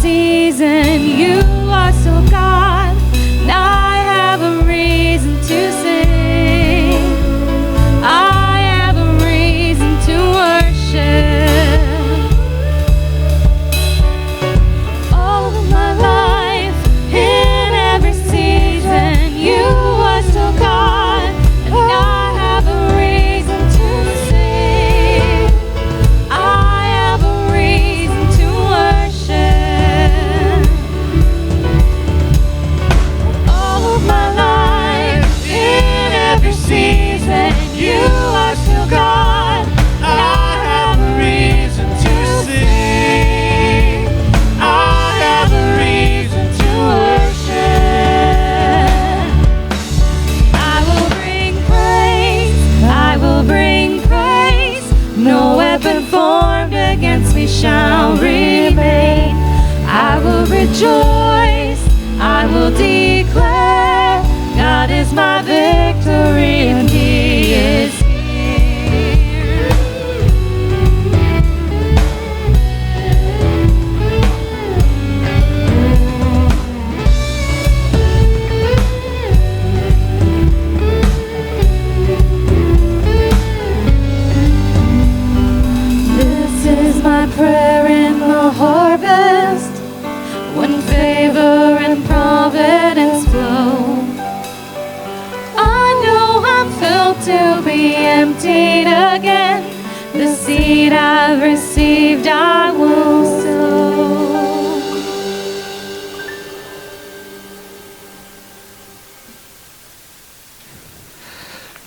season, you are so God, and I have a reason to sing. I have a reason to worship. All of my life, in every season, you are so God, and I have a reason to sing. I have a reason to worship. All of my life, in every season, you are still God. I have a reason to sing. I have a reason to worship. I will bring praise. I will bring praise. No weapon formed against me shall remain. I will rejoice. I will declare God is my victory and He is here. This is my prayer in the harvest, when favor and providence flow. I know I'm filled to be emptied again. The seed I've received I will sow.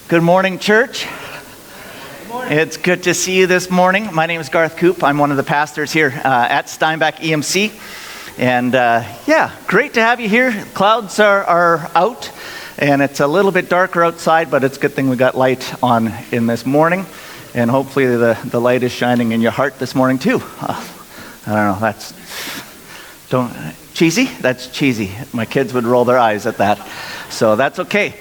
Good morning, church. It's good to see you this morning. My name is Garth Coop. I'm one of the pastors here at Steinbach EMC. And great to have you here. Clouds are out, and it's a little bit darker outside, but it's a good thing we got light on in this morning. And hopefully the light is shining in your heart this morning too. I don't know, cheesy? That's cheesy. My kids would roll their eyes at that. So that's okay.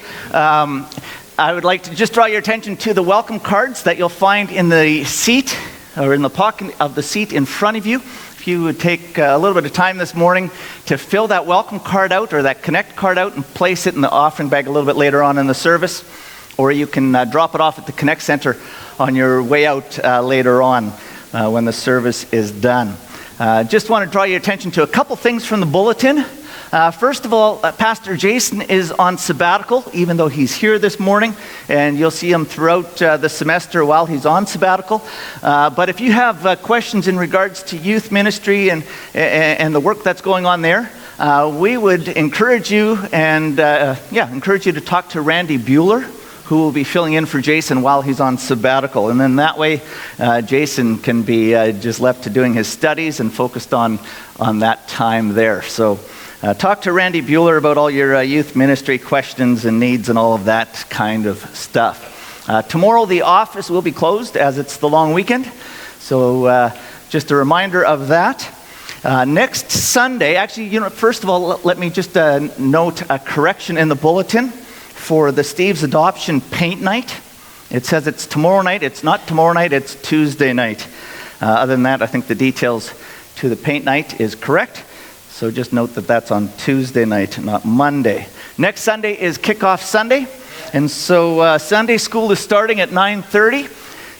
I would like to just draw your attention to the welcome cards that you'll find in the seat, or in the pocket of the seat in front of you. If you would take a little bit of time this morning to fill that welcome card out, or that connect card out, and place it in the offering bag a little bit later on in the service, or you can drop it off at the Connect Center on your way out later on when the service is done. Just want to draw your attention to a couple things from the bulletin. First of all, Pastor Jason is on sabbatical, even though he's here this morning, and you'll see him throughout the semester while he's on sabbatical. But if you have questions in regards to youth ministry and the work that's going on there, we would encourage you to talk to Randy Bueller, who will be filling in for Jason while he's on sabbatical. And then that way, Jason can be just left to doing his studies and focused on that time there. So talk to Randy Bueller about all your youth ministry questions and needs and all of that kind of stuff. Tomorrow, the office will be closed as it's the long weekend. So just a reminder of that. Next Sunday, actually, first of all, let me just note a correction in the bulletin for the Steve's Adoption Paint Night. It says it's tomorrow night. It's not tomorrow night, it's Tuesday night. Other than that, I think the details to the paint night is correct. So just note that that's on Tuesday night, not Monday. Next Sunday is Kickoff Sunday. And so Sunday school is starting at 9:30.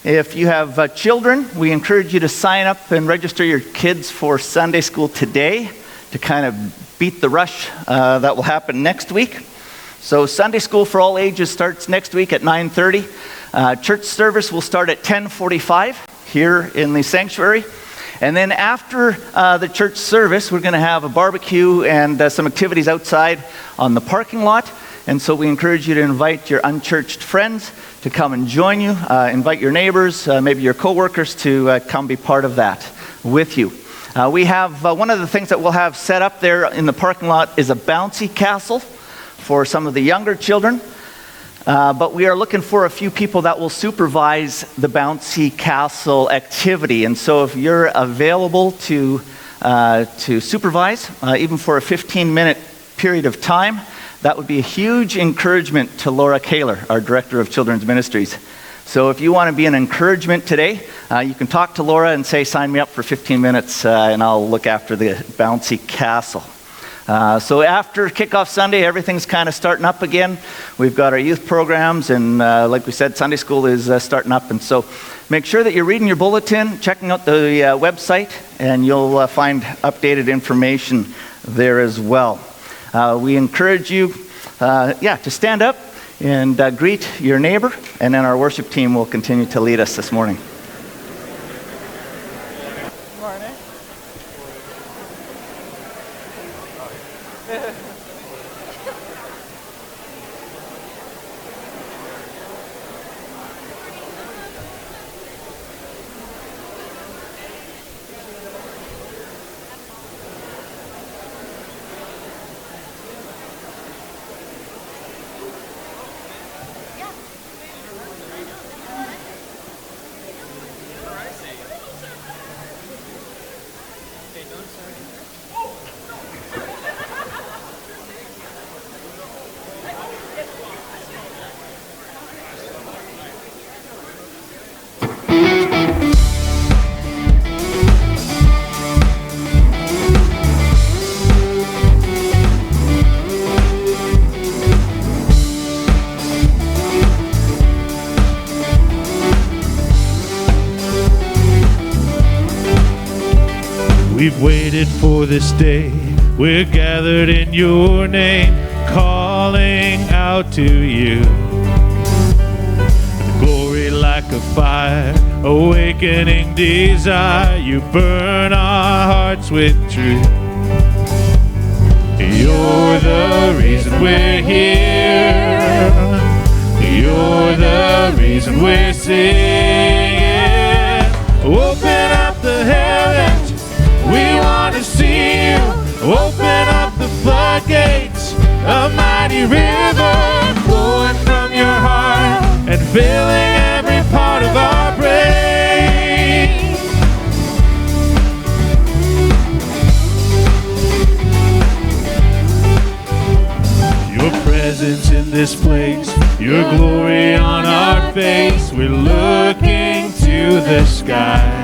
If you have children, we encourage you to sign up and register your kids for Sunday school today to kind of beat the rush that will happen next week. So Sunday school for all ages starts next week at 9:30. Church service will start at 10:45 here in the sanctuary. And then after the church service, we're going to have a barbecue and some activities outside on the parking lot. And so we encourage you to invite your unchurched friends to come and join you. Invite your neighbors, maybe your coworkers, to come be part of that with you. We have one of the things that we'll have set up there in the parking lot is a bouncy castle for some of the younger children. But we are looking for a few people that will supervise the bouncy castle activity. And so if you're available to supervise, even for a 15-minute period of time, that would be a huge encouragement to Laura Kaler, our Director of Children's Ministries. So if you want to be an encouragement today, you can talk to Laura and say, sign me up for 15 minutes and I'll look after the bouncy castle. So after kickoff Sunday, everything's kind of starting up again. We've got our youth programs, and like we said, Sunday school is starting up. And so make sure that you're reading your bulletin, checking out the website, and you'll find updated information there as well. We encourage you, to stand up and greet your neighbor, and then our worship team will continue to lead us this morning. Morning. We've waited for this day. We're gathered in your name, calling out to you. Glory like a fire, awakening desire. You burn our hearts with truth. You're the reason we're here. You're the reason we're singing. Open up the heavens. We want to see you. Open up the floodgates. A mighty river flowing from your heart and filling every part of our brain. Your presence in this place, your glory on our face. We're looking to the sky.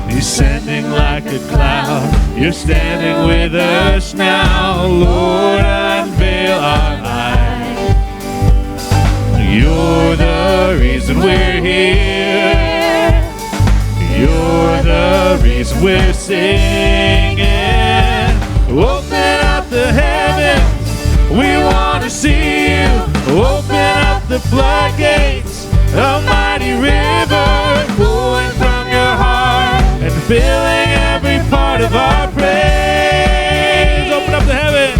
Descending like a cloud, you're standing with us now. Lord, unveil our eyes. You're the reason we're here. You're the reason we're singing. Open up the heavens, we want to see you. Open up the floodgates, a mighty river flowing from your heart and filling every part of our praise. Open up the heavens.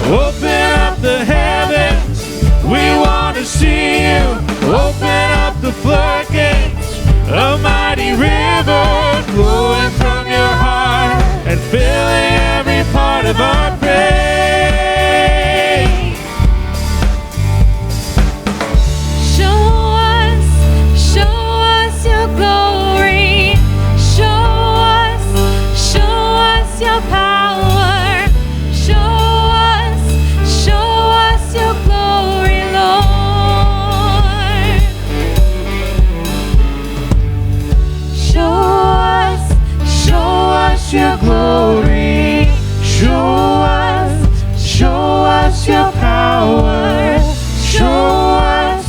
Open up the heavens. We want to see you. Open up the floodgates. A mighty river flowing from your heart and filling every part of our praise. Show us your glory. Show us your power. Show us your glory, Lord. Show us your glory. Show us your power. Show us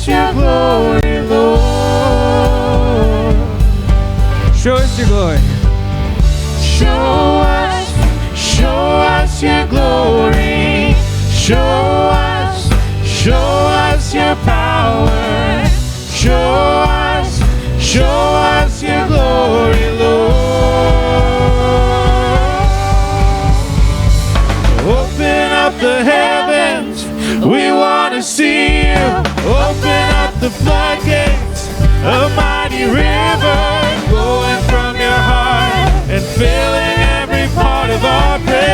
your glory, Lord. Show us your glory. Show us your glory. Show us your power. Show us your glory, Lord. Open up the heavens, we want to see you. Open up the floodgates, a mighty river flowing from your heart and filling every part of our praise.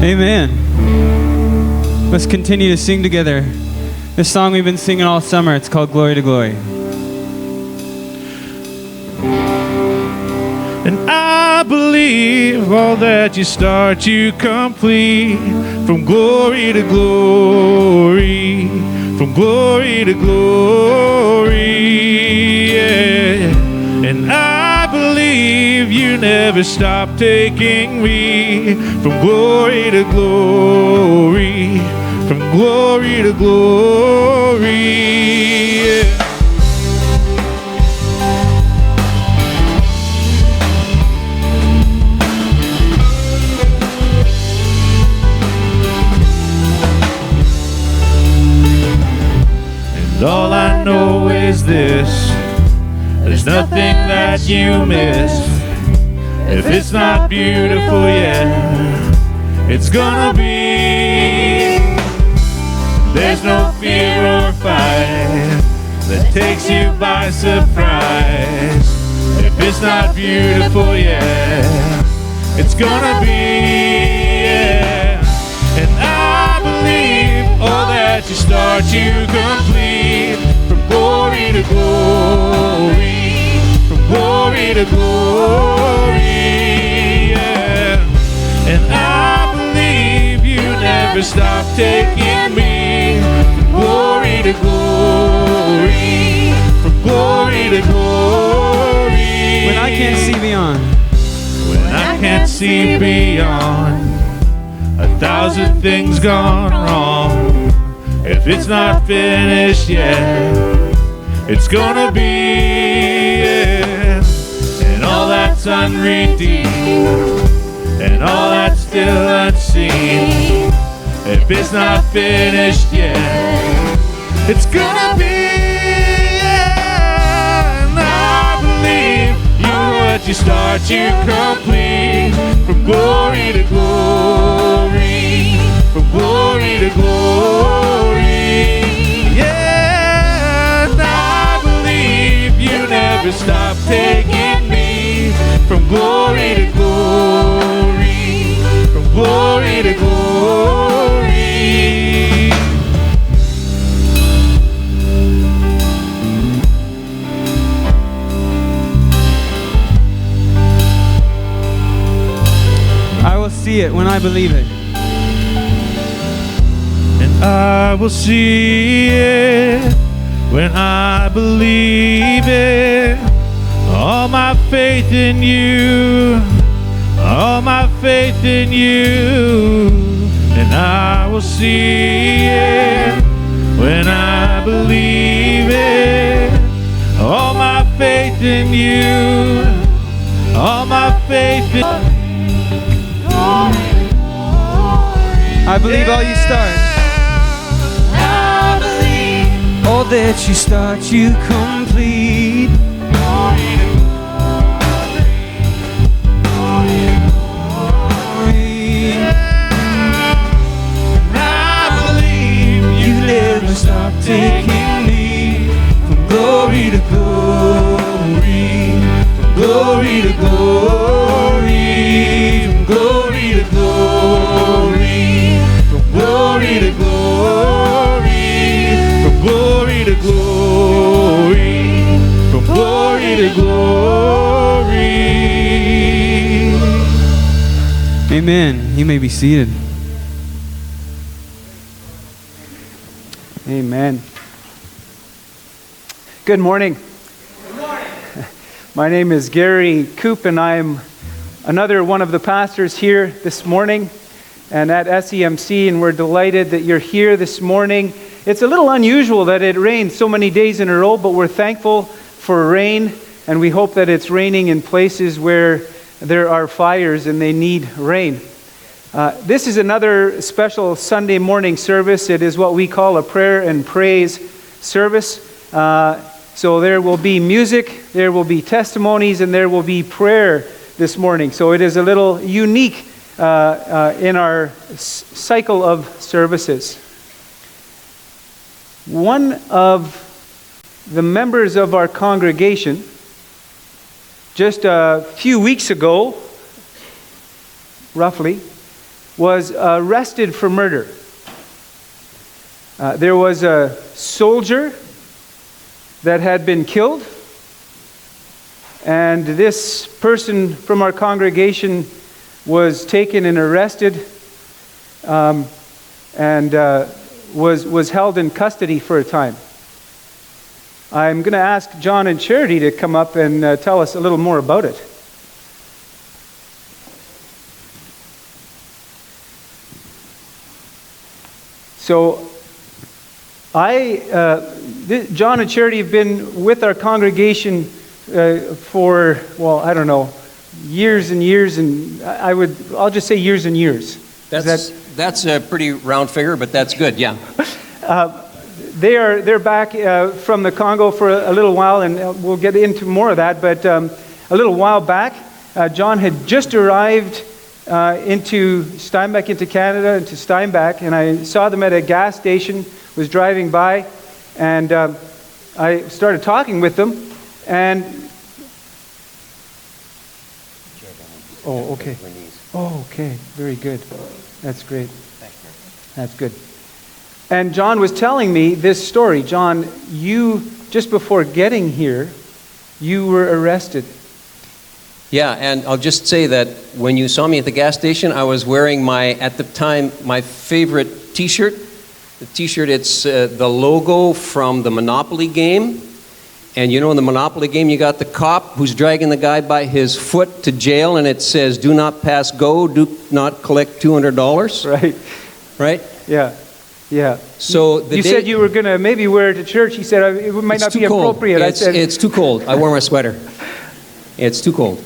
Amen. Let's continue to sing together. This song we've been singing all summer, it's called Glory to Glory. And I believe all that you start, you complete. From glory to glory, from glory to glory, yeah. And I believe you never stop taking me from glory to glory, from glory to glory, yeah. And all I know is this: there's nothing that you miss. If it's not beautiful yet, it's gonna be. There's no fear or fight that takes you by surprise. If it's not beautiful yet, it's gonna be, yeah. And I believe all that you start, you complete. From glory to glory, from glory to glory, yeah. And I believe you never stop taking me from glory to glory, from glory to glory. When I can't see beyond. When I can't see beyond 1,000 things gone wrong. If it's not finished yet, it's gonna be, yeah. And all that's unredeemed, and all that's still unseen, if it's not finished yet, it's gonna be, yeah. And I believe what you start, you complete. From glory to glory, from glory to glory, yeah. And I believe you never stop taking me from glory to glory, from glory to glory. I will see it when I believe it. And I will see it when I believe it. All my faith in you, all my faith in you. And I will see it when I believe it. All my faith in you, all my faith in you. I believe all you start. I believe All that you start, you complete. I believe You never stop taking me from glory to glory, from glory to glory, from glory to glory, from glory to glory, from glory to glory, from glory to glory. Amen. You may be seated. Amen. Good morning. Good morning. My name is Gary Coop, and I'm another one of the pastors here this morning and at SEMC, and we're delighted that you're here this morning. It's a little unusual that it rained so many days in a row, but we're thankful for rain, and we hope that it's raining in places where there are fires and they need rain. This is another special Sunday morning service. It is what we call a prayer and praise service. So there will be music, there will be testimonies, and there will be prayer this morning. So it is a little unique in our cycle of services. One of the members of our congregation, just a few weeks ago, roughly, was arrested for murder. There was a soldier that had been killed, and this person from our congregation was taken and arrested and was held in custody for a time. I'm going to ask John and Charity to come up and tell us a little more about it. So, John and Charity have been with our congregation for, well, I don't know, years and years, and I'll just say years and years. That's a pretty round figure, but that's good, yeah. They're back from the Congo for a little while, and we'll get into more of that. But a little while back, John had just arrived into Steinbach, into Canada, into Steinbach, and I saw them at a gas station. Was driving by, and I started talking with them, and okay, very good. That's great. That's good. And John was telling me this story. John, you, just before getting here, you were arrested. Yeah, and I'll just say that when you saw me at the gas station, I was wearing at the time, my favorite T-shirt. The T-shirt, it's the logo from the Monopoly game. And you know, in the Monopoly game, you got the cop who's dragging the guy by his foot to jail, and it says, "Do not pass go, do not collect $200. Right. Right? Yeah. Yeah. So you said you were going to maybe wear it to church. He said it might not be appropriate. I said, it's too cold. I wore my sweater. It's too cold.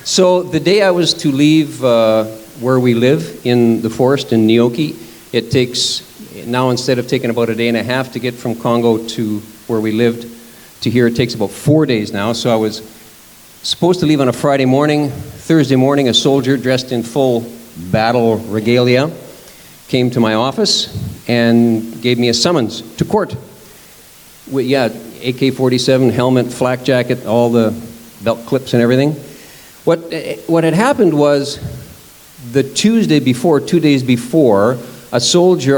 So the day I was to leave where we live in the forest in Nioki, it takes, now instead of taking about a day and a half to get from Congo to where we lived to here, it takes about 4 days now. So I was supposed to leave on a Friday morning. Thursday morning, a soldier dressed in full battle regalia came to my office and gave me a summons to court. AK-47, helmet, flak jacket, all the belt clips and everything. What had happened was the Tuesday before, 2 days before, a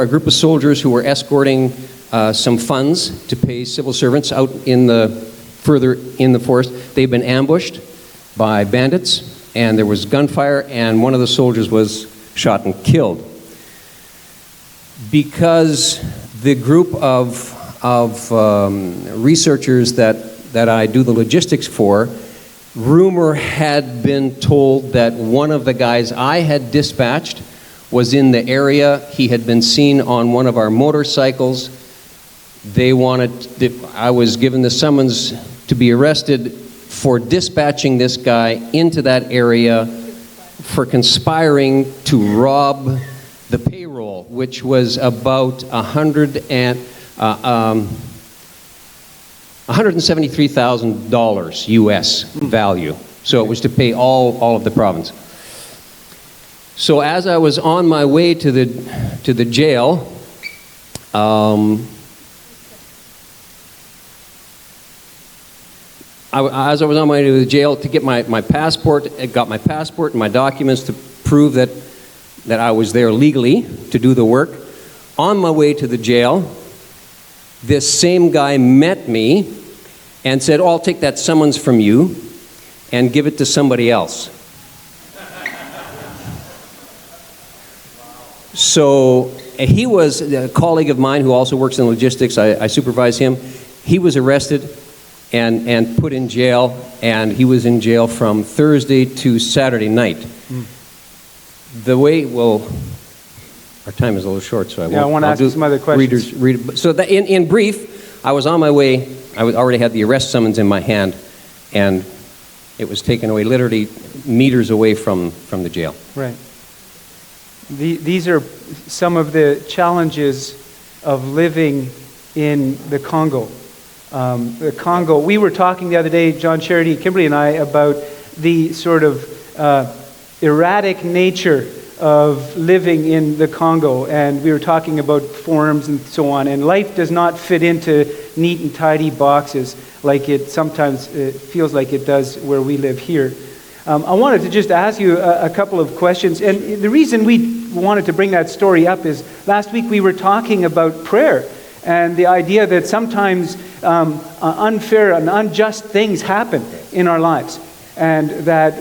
group of soldiers who were escorting some funds to pay civil servants out further in the forest, they'd been ambushed by bandits, and there was gunfire, and one of the soldiers was shot and killed. Because the group of researchers that I do the logistics for, rumor had been told that one of the guys I had dispatched was in the area. He had been seen on one of our motorcycles. I was given the summons to be arrested for dispatching this guy into that area for conspiring to rob the payroll, which was about $173,000 US value. So it was to pay all of the province. So as I was on my way to the jail, as I was on my way to the jail to get my passport, I got my passport and my documents to prove that I was there legally to do the work. On my way to the jail, this same guy met me and said, "Oh, I'll take that summons from you and give it to somebody else." So he was a colleague of mine who also works in logistics. I supervise him. He was arrested and put in jail, and he was in jail from Thursday to Saturday night. The way, our time is a little short, so I want to ask you some other questions. So in brief, I was on my way. I already had the arrest summons in my hand, and it was taken away literally meters away from the jail. Right. These are some of the challenges of living in the Congo. The Congo, we were talking the other day, John, Charity, Kimberly and I, about the sort of erratic nature of living in the Congo, and we were talking about forms and so on, and life does not fit into neat and tidy boxes like it sometimes feels like it does where we live here. I wanted to just ask you a couple of questions. And the reason we wanted to bring that story up is last week we were talking about prayer and the idea that sometimes unfair and unjust things happen in our lives. And that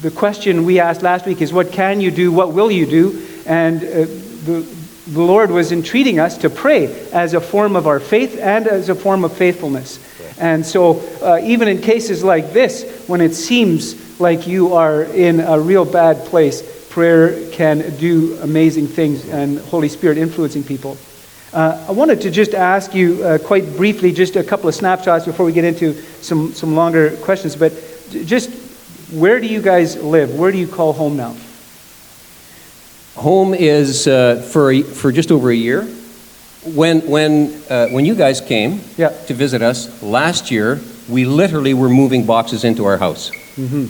the question we asked last week is, what can you do? What will you do? And the Lord was entreating us to pray as a form of our faith and as a form of faithfulness. And so even in cases like this, when it seems like you are in a real bad place, prayer can do amazing things and Holy Spirit influencing people. I wanted to just ask you quite briefly, just a couple of snapshots before we get into some longer questions, but just where do you guys live? Where do you call home now? Home is for just over a year. When you guys came to visit us last year, we literally were moving boxes into our house. Mm-hmm.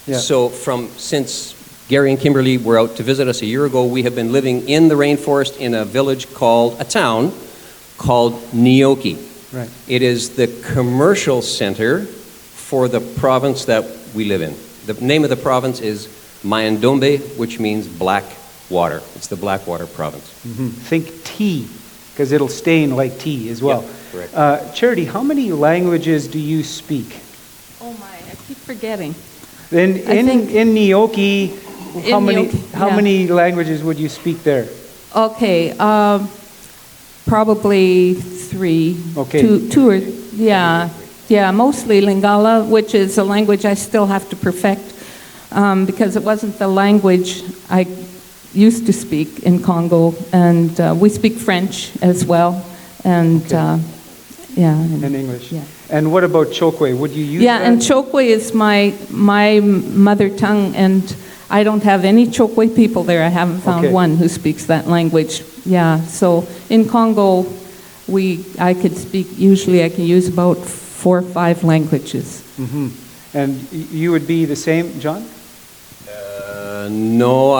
Yeah. So since Gary and Kimberly were out to visit us a year ago, we have been living in the rainforest in a town called Nioki. Right. It is the commercial center for the province that we live in. The name of the province is Mayandombe, which means black water. It's the Blackwater province. Mm-hmm. Think tea, because it'll stain like tea as well. Yeah, correct. Charity, how many languages do you speak? Oh my, I keep forgetting. In Nioki, how Nioki, many languages would you speak there? Okay, probably 3. Okay. Two or, yeah, mostly Lingala, which is a language I still have to perfect because it wasn't the language I used to speak in Congo. And we speak French as well. And And English. Yeah. And what about Chokwe? Would you use that? Yeah, and Chokwe is my mother tongue, and I don't have any Chokwe people there. I haven't found one who speaks that language. Yeah, so in Congo, I can use about 4 or 5 languages. Mm-hmm. And you would be the same, John? No,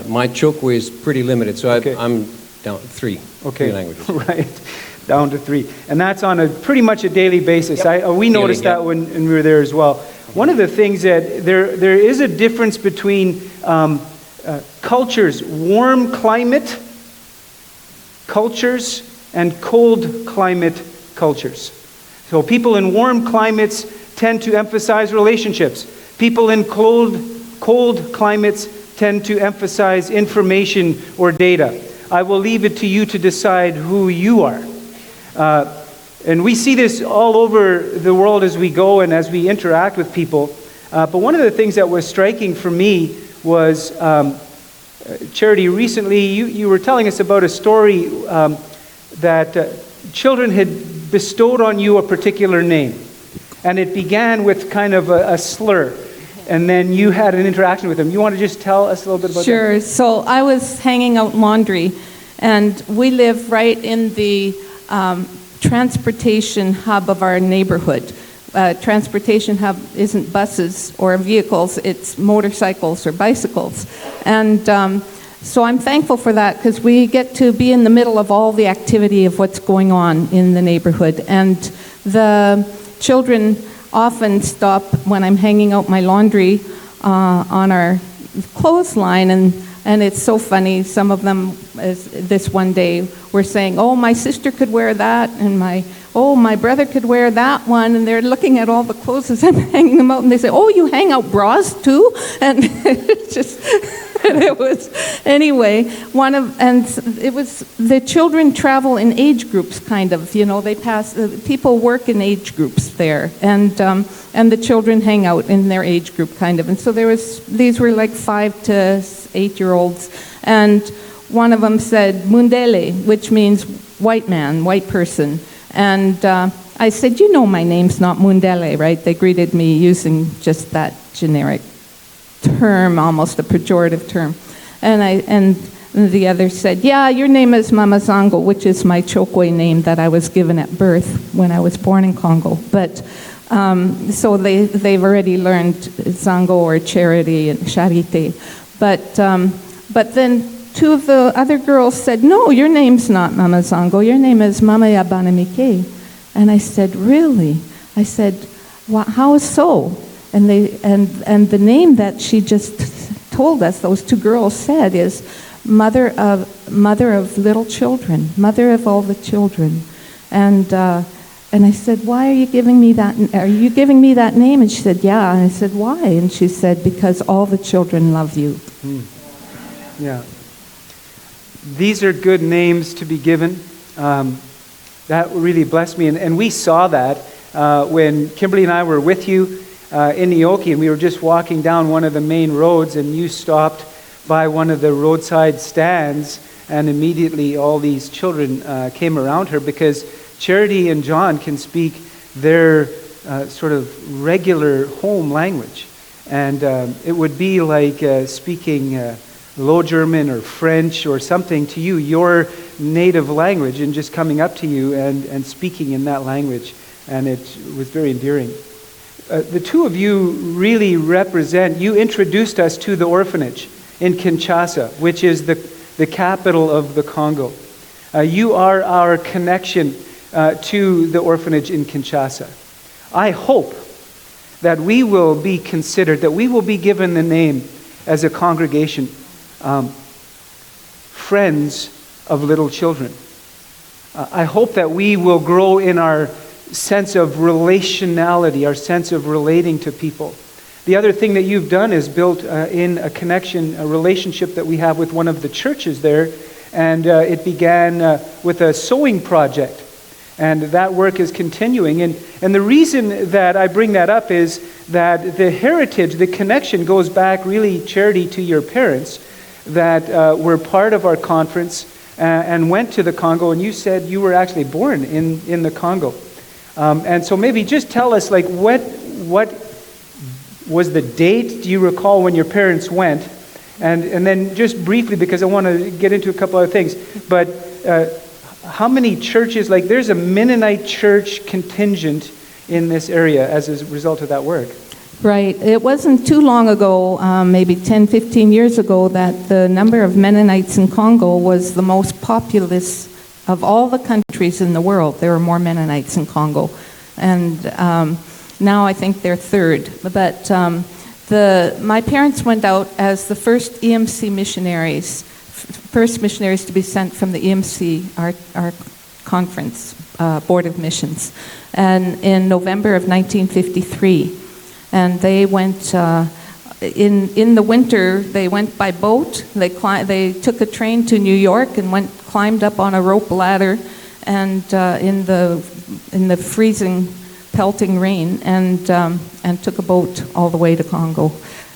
my Chokwe is pretty limited, so I'm down to 3. Okay. 3 languages. Right. Down to 3. And that's on pretty much a daily basis. Yep. We noticed that when we were there as well. One of the things that there is a difference between cultures, warm climate cultures and cold climate cultures. So people in warm climates tend to emphasize relationships. People in cold climates tend to emphasize information or data. I will leave it to you to decide who you are. And we see this all over the world as we go and as we interact with people. But one of the things that was striking for me was, Charity, recently you were telling us about a story that children had bestowed on you a particular name. And it began with kind of a slur. And then you had an interaction with them. You want to just tell us a little bit about that? Sure. So I was hanging out laundry, and we live right in the transportation hub of our neighborhood. Transportation hub isn't buses or vehicles, it's motorcycles or bicycles. And so I'm thankful for that because we get to be in the middle of all the activity of what's going on in the neighborhood. And the children often stop when I'm hanging out my laundry on our clothesline, and it's so funny. Some of them, this one day, were saying, "Oh, my sister could wear that," and my brother could wear that one, and they're looking at all the clothes as I'm hanging them out, and they say, "Oh, you hang out bras too?" And it's just, it was, anyway, it was, the children travel in age groups, kind of, they people work in age groups there, and the children hang out in their age group, kind of, and so these were like 5 to 8-year-olds, and one of them said Mundele, which means white man, white person. And I said, my name's not Mundele, right? They greeted me using just that generic term, almost a pejorative term. And the other said, yeah, your name is Mama Zango, which is my Chokwe name that I was given at birth when I was born in Congo. But so they've already learned Zango or Charity and Charité. But then 2 of the other girls said, no, your name's not Mama Zango, your name is Mama Yabanamike. And I said, really? I said, how so? And the name that she just told us, those two girls said, is mother of little children, mother of all the children. And I said, why are you giving me that? Are you giving me that name? And she said, yeah. And I said, why? And she said, because all the children love you. Yeah. These are good names to be given. That really blessed me. And we saw that when Kimberly and I were with you in Neoki, and we were just walking down one of the main roads, and you stopped by one of the roadside stands, and immediately all these children came around her, because Charity and John can speak their sort of regular home language. And it would be like speaking Low German or French or something to you, your native language, and just coming up to you and speaking in that language. And it was very endearing. The two of you really represent, you introduced us to the orphanage in Kinshasa, which is the capital of the Congo. You are our connection to the orphanage in Kinshasa. I hope that we will be considered, that we will be given the name as a congregation, Friends of Little Children. I hope that we will grow in our sense of relationality, our sense of relating to people. The other thing that you've done is built in a connection, a relationship that we have with one of the churches there, and it began with a sewing project. And that work is continuing. And the reason that I bring that up is that the heritage, the connection goes back really, Charity, to your parents that were part of our conference and went to the Congo. And you said you were actually born in the Congo. And so maybe just tell us, like, what was the date? Do you recall when your parents went? And then just briefly, because I want to get into a couple other things, but how many churches, like there's a Mennonite church contingent in this area as a result of that work? Right. It wasn't too long ago, maybe 10, 15 years ago, that the number of Mennonites in Congo was the most populous of all the countries in the world. There were more Mennonites in Congo. And now I think they're third. But my parents went out as the first EMC missionaries, first missionaries to be sent from the EMC, our conference, Board of Missions, and in November of 1953. And they went, in the winter, they went by boat. They took a train to New York and climbed up on a rope ladder, and in the freezing, pelting rain, and took a boat all the way to Congo.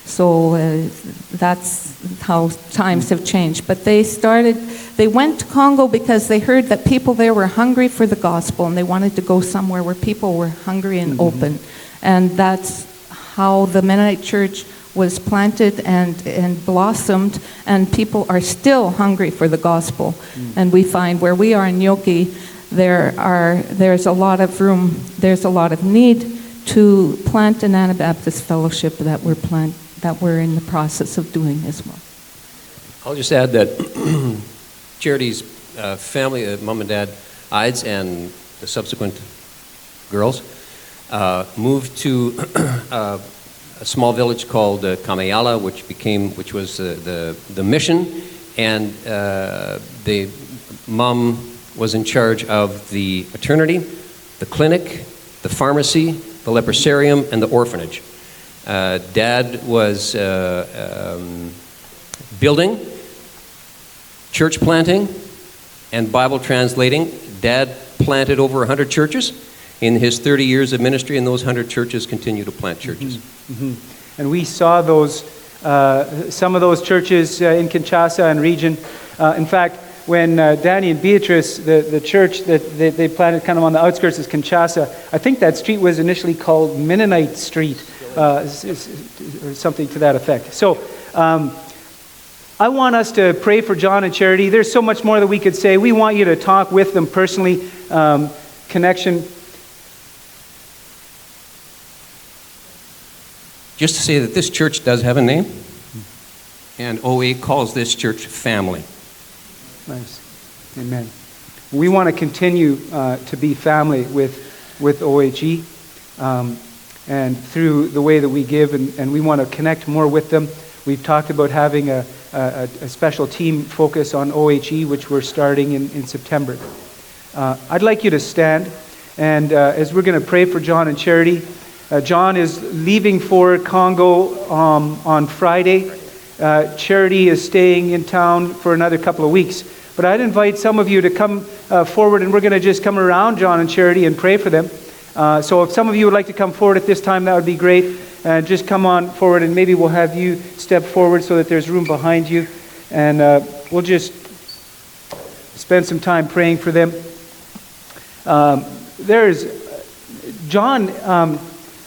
So that's how times have changed. But they went to Congo because they heard that people there were hungry for the gospel, and they wanted to go somewhere where people were hungry and open. And that's how the Mennonite church was planted and blossomed, and people are still hungry for the gospel. And we find where we are in Nyoki, there's a lot of room, there's a lot of need to plant an Anabaptist fellowship that we're in the process of doing as well. I'll just add that Charity's family, mom and dad, Ides, and the subsequent girls, moved to a small village called Kamayala, which was the mission, and the mom was in charge of the maternity, the clinic, the pharmacy, the leprosarium, and the orphanage. Dad was building, church planting, and Bible translating. Dad planted over 100 churches in his 30 years of ministry, and those 100 churches continue to plant churches. And we saw those, some of those churches in Kinshasa and region. In fact, when Danny and Beatrice, the church that they planted kind of on the outskirts of Kinshasa, I think that street was initially called Mennonite Street, or something to that effect. So I want us to pray for John and Charity. There's so much more that we could say. We want you to talk with them personally, connection. Just to say that this church does have a name, and OA calls this church family. Nice. Amen. We want to continue to be family with OHE. and through the way that we give, and we want to connect more with them. We've talked about having a special team focus on OHE, which we're starting in September. I'd like you to stand, and as we're going to pray for John and Charity. John is leaving for Congo on Friday. Charity is staying in town for another couple of weeks. But I'd invite some of you to come forward, and we're going to just come around John and Charity and pray for them. So if some of you would like to come forward at this time, that would be great. Just come on forward, and maybe we'll have you step forward so that there's room behind you. And we'll just spend some time praying for them. John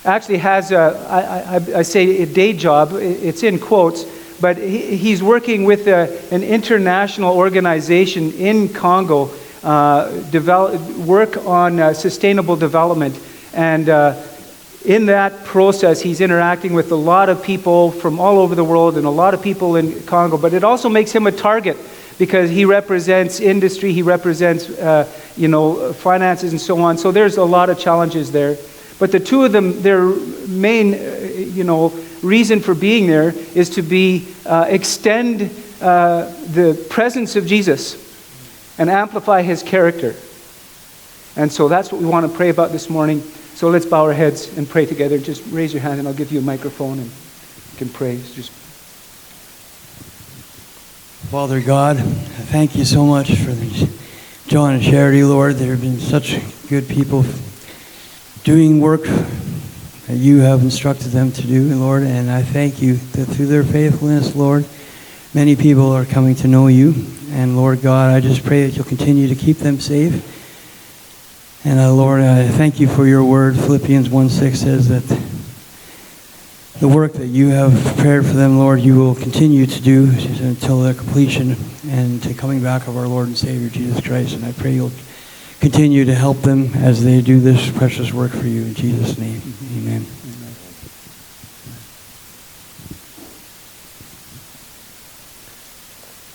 actually has, I say a day job, it's in quotes, but he's working with an international organization in Congo, work on sustainable development. And in that process, he's interacting with a lot of people from all over the world and a lot of people in Congo. But it also makes him a target because he represents industry, he represents finances and so on. So there's a lot of challenges there. But the two of them, their main, reason for being there is to extend the presence of Jesus and amplify his character. And so that's what we want to pray about this morning. So let's bow our heads and pray together. Just raise your hand and I'll give you a microphone and you can pray. Father God, thank you so much for John and Charity, Lord. They've been such good people doing work that you have instructed them to do, Lord. And I thank you that through their faithfulness, Lord, many people are coming to know you. And Lord God, I just pray that you'll continue to keep them safe. And Lord, I thank you for your word. Philippians 1:6 says that the work that you have prepared for them, Lord, you will continue to do until their completion and to coming back of our Lord and Savior, Jesus Christ. And I pray you'll continue to help them as they do this precious work for you. In Jesus' name, amen.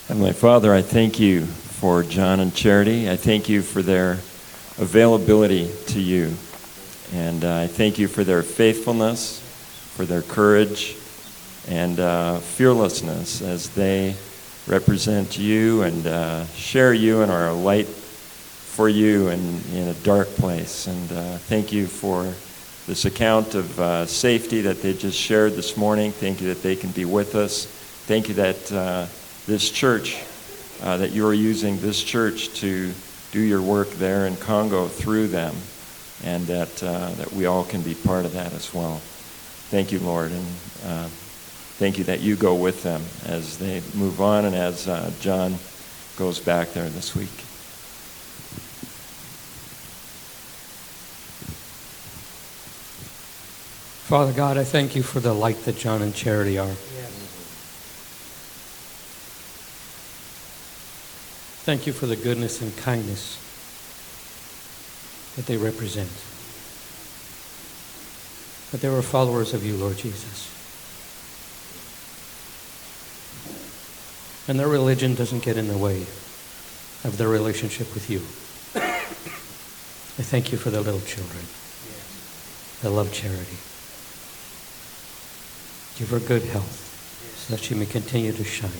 Heavenly Father, I thank you for John and Charity. I thank you for their availability to you. And I thank you for their faithfulness, for their courage, and fearlessness as they represent you and share you and are a light for you in a dark place. And thank you for this account of safety that they just shared this morning. Thank you that they can be with us. Thank you that this church, that you are using this church to do your work there in Congo through them, and that we all can be part of that as well. Thank you, Lord, and thank you that you go with them as they move on and as John goes back there this week. Father God, I thank you for the light that John and Charity are. Thank you for the goodness and kindness that they represent. That they were followers of you, Lord Jesus. And their religion doesn't get in the way of their relationship with you. I thank you for the little children that love Charity. Give her good health so that she may continue to shine.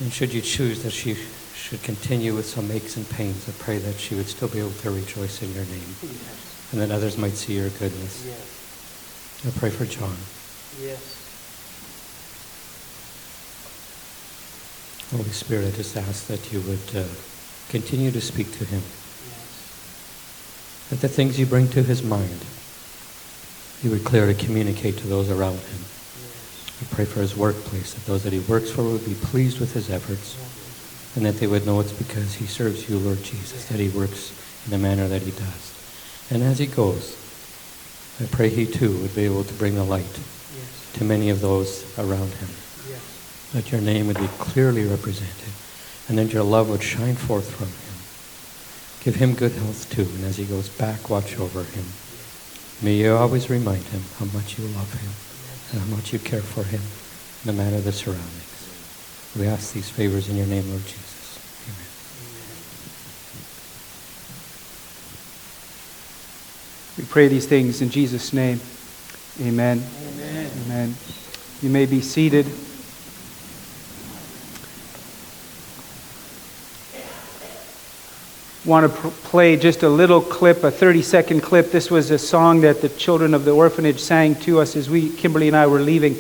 And should you choose that she should continue with some aches and pains, I pray that she would still be able to rejoice in your name. Yes. And that others might see your goodness. Yes. I pray for John. Yes. Holy Spirit, I just ask that you would continue to speak to him. Yes. That the things you bring to his mind, you would clearly communicate to those around him. I pray for his workplace, that those that he works for would be pleased with his efforts, and that they would know it's because he serves you, Lord Jesus, that he works in the manner that he does. And as he goes, I pray he too would be able to bring the light to many of those around him. That your name would be clearly represented, and that your love would shine forth from him. Give him good health too, and as he goes back, watch over him. May you always remind him how much you love him and how much you care for him, no matter the surroundings. We ask these favors in your name, Lord Jesus. Amen. We pray these things in Jesus' name. Amen. Amen. Amen. You may be seated. Want to play just a little clip, a 30-second clip. This was a song that the children of the orphanage sang to us as Kimberly and I were leaving.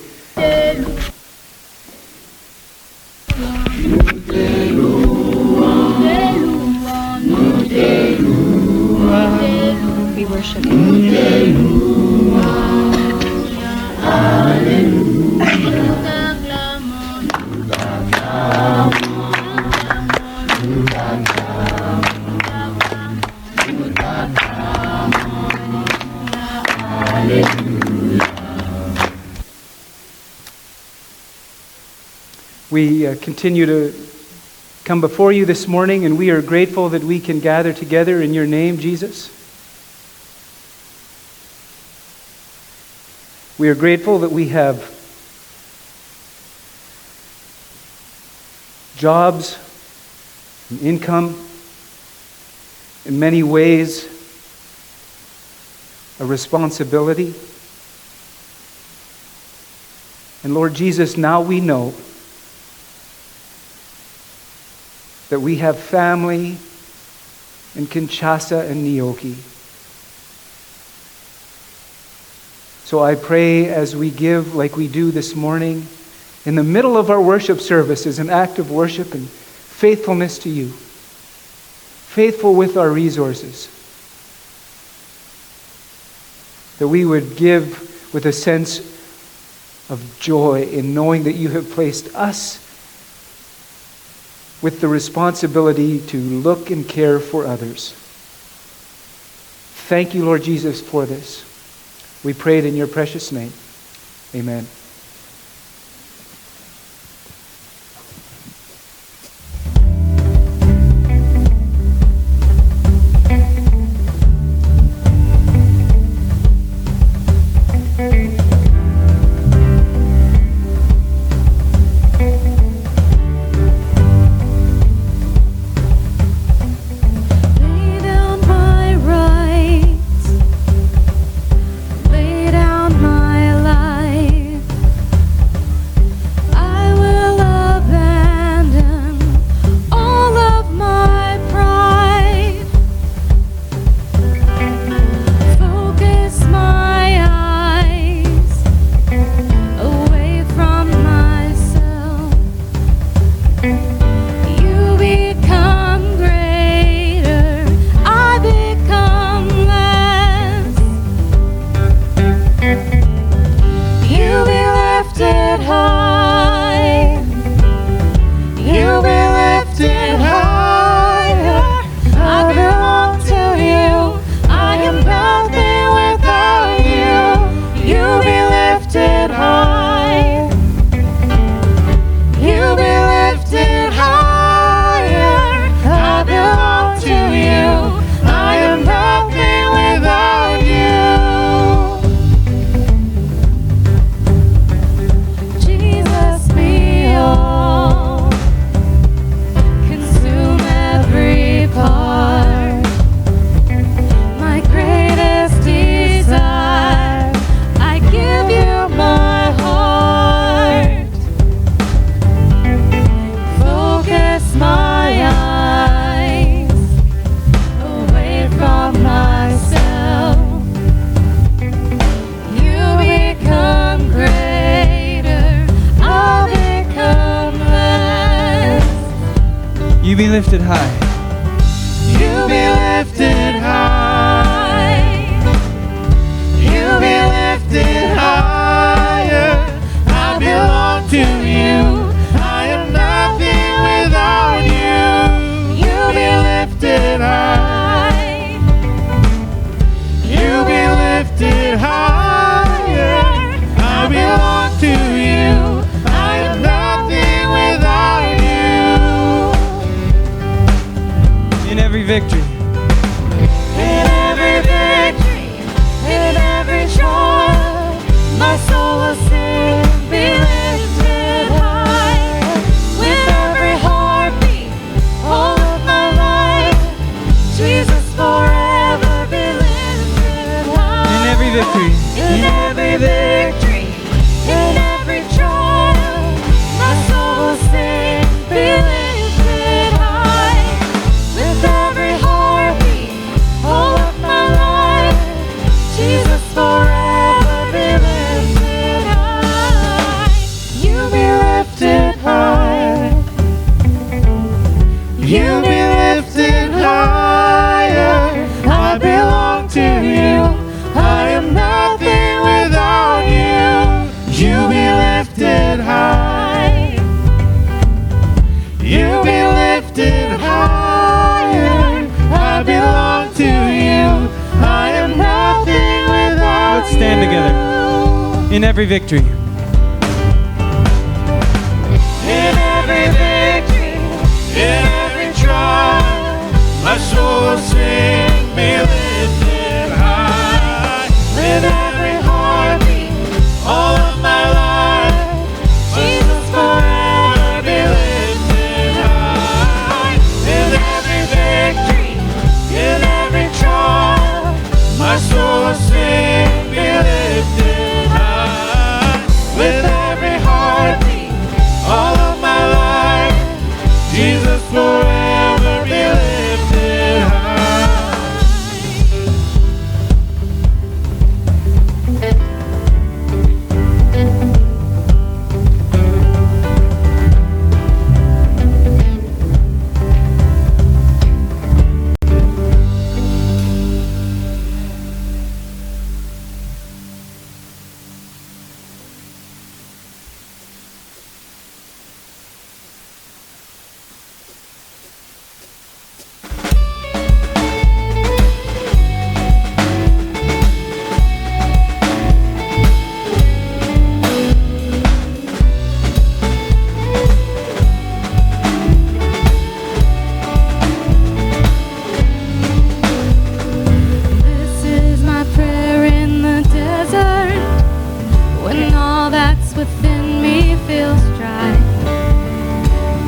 We worship you. We continue to come before you this morning, and we are grateful that we can gather together in your name, Jesus. We are grateful that we have jobs and income, in many ways a responsibility. And Lord Jesus, now we know that we have family in Kinshasa and Nioki. So I pray as we give like we do this morning, in the middle of our worship service as an act of worship and faithfulness to you, faithful with our resources, that we would give with a sense of joy in knowing that you have placed us with the responsibility to look and care for others. Thank you, Lord Jesus, for this. We pray it in your precious name. Amen. be lifted high. You be lifted high. You be lifted higher. I belong to you. I am nothing without you. You be lifted high. You be lifted higher. I belong to you. I am nothing without you. In every victory. In every victory, in every trial, my soul will sing, be lifted high. With every heartbeat, all of my life, Jesus forever be lifted high. in every victory. In every victory, in every trial, my soul will sing, be lifted high. With every heartbeat, all of my life, Jesus forever be lifted high. In every victory, in every trial, my soul will sing, be lifted high. With every heartbeat, all of my life, Jesus forever be lifted high. This is my prayer in the desert, when all that's within me feels dry.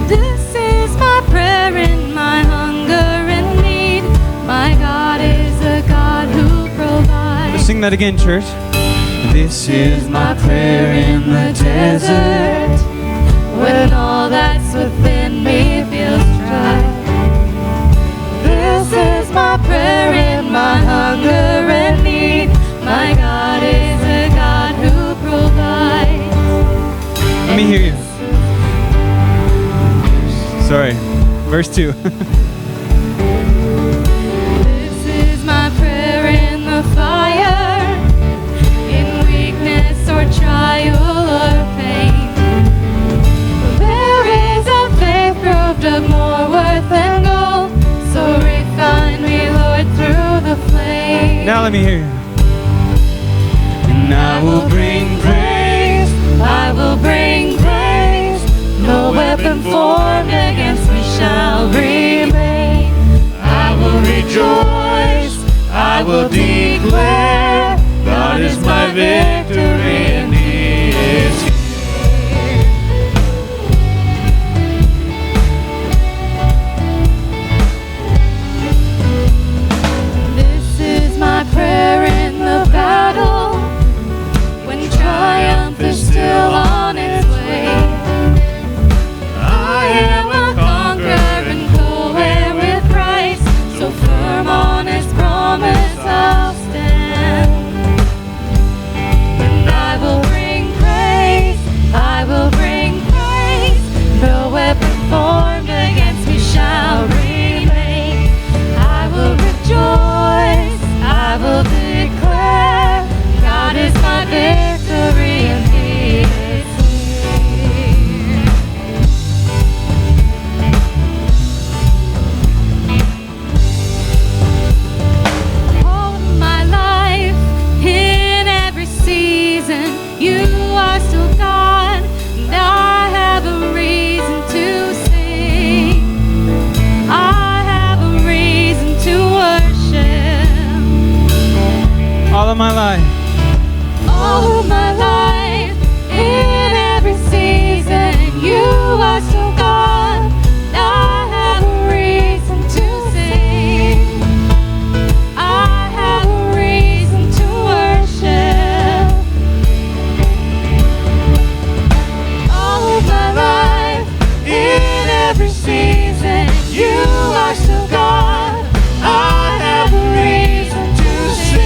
This is my prayer in my hunger and need. My God is a God who provides. Let's sing that again, church. This is my prayer in the desert, When all that's within me feels dry. This is my prayer in my hunger and need. My God is a God who provides. Let me hear you. Sorry. Verse 2. This is my prayer in the fire, in weakness or trial or pain. There is a faith proved of more worth than gold, so refine me, Lord, through the flame. Now let me hear you. and I will bring praise. I will bring praise. No weapon formed against me shall remain. I will rejoice, I will declare, God is my victory and He is here. This is my prayer in the battle, when triumph is still on its way. I am a conqueror and co-heir with Christ, so firm on His promise I'll stand. And I will bring praise, I will bring praise. No weapon formed against me shall remain. I will rejoice, I will declare, God is my victory and He is here. All of my life, in every season, You are still God, and I have a reason to sing. I have a reason to worship. All of my life. All of my life, in every season, You are still God, and I have a reason to sing. I have a reason to worship. All of my life, in every season, You are still God. I have a reason to sing.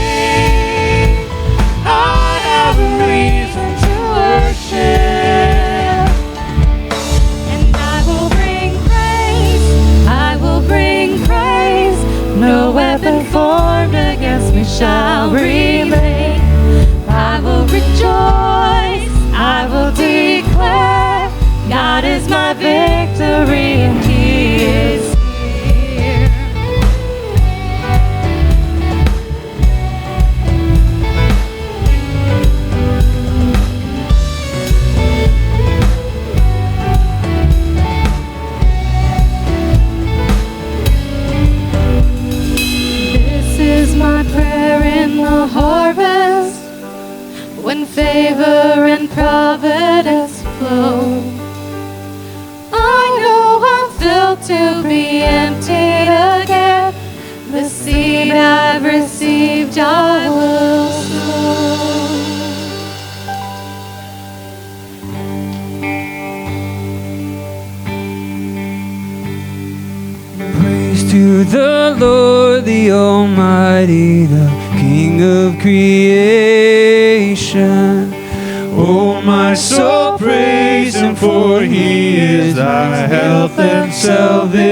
favor and providence flow. I know I'm filled to be emptied again. The seed I've received I will sow. Praise to the Lord, the Almighty, the King of creation. Oh, my soul, praise Him, for He is thy health and salvation.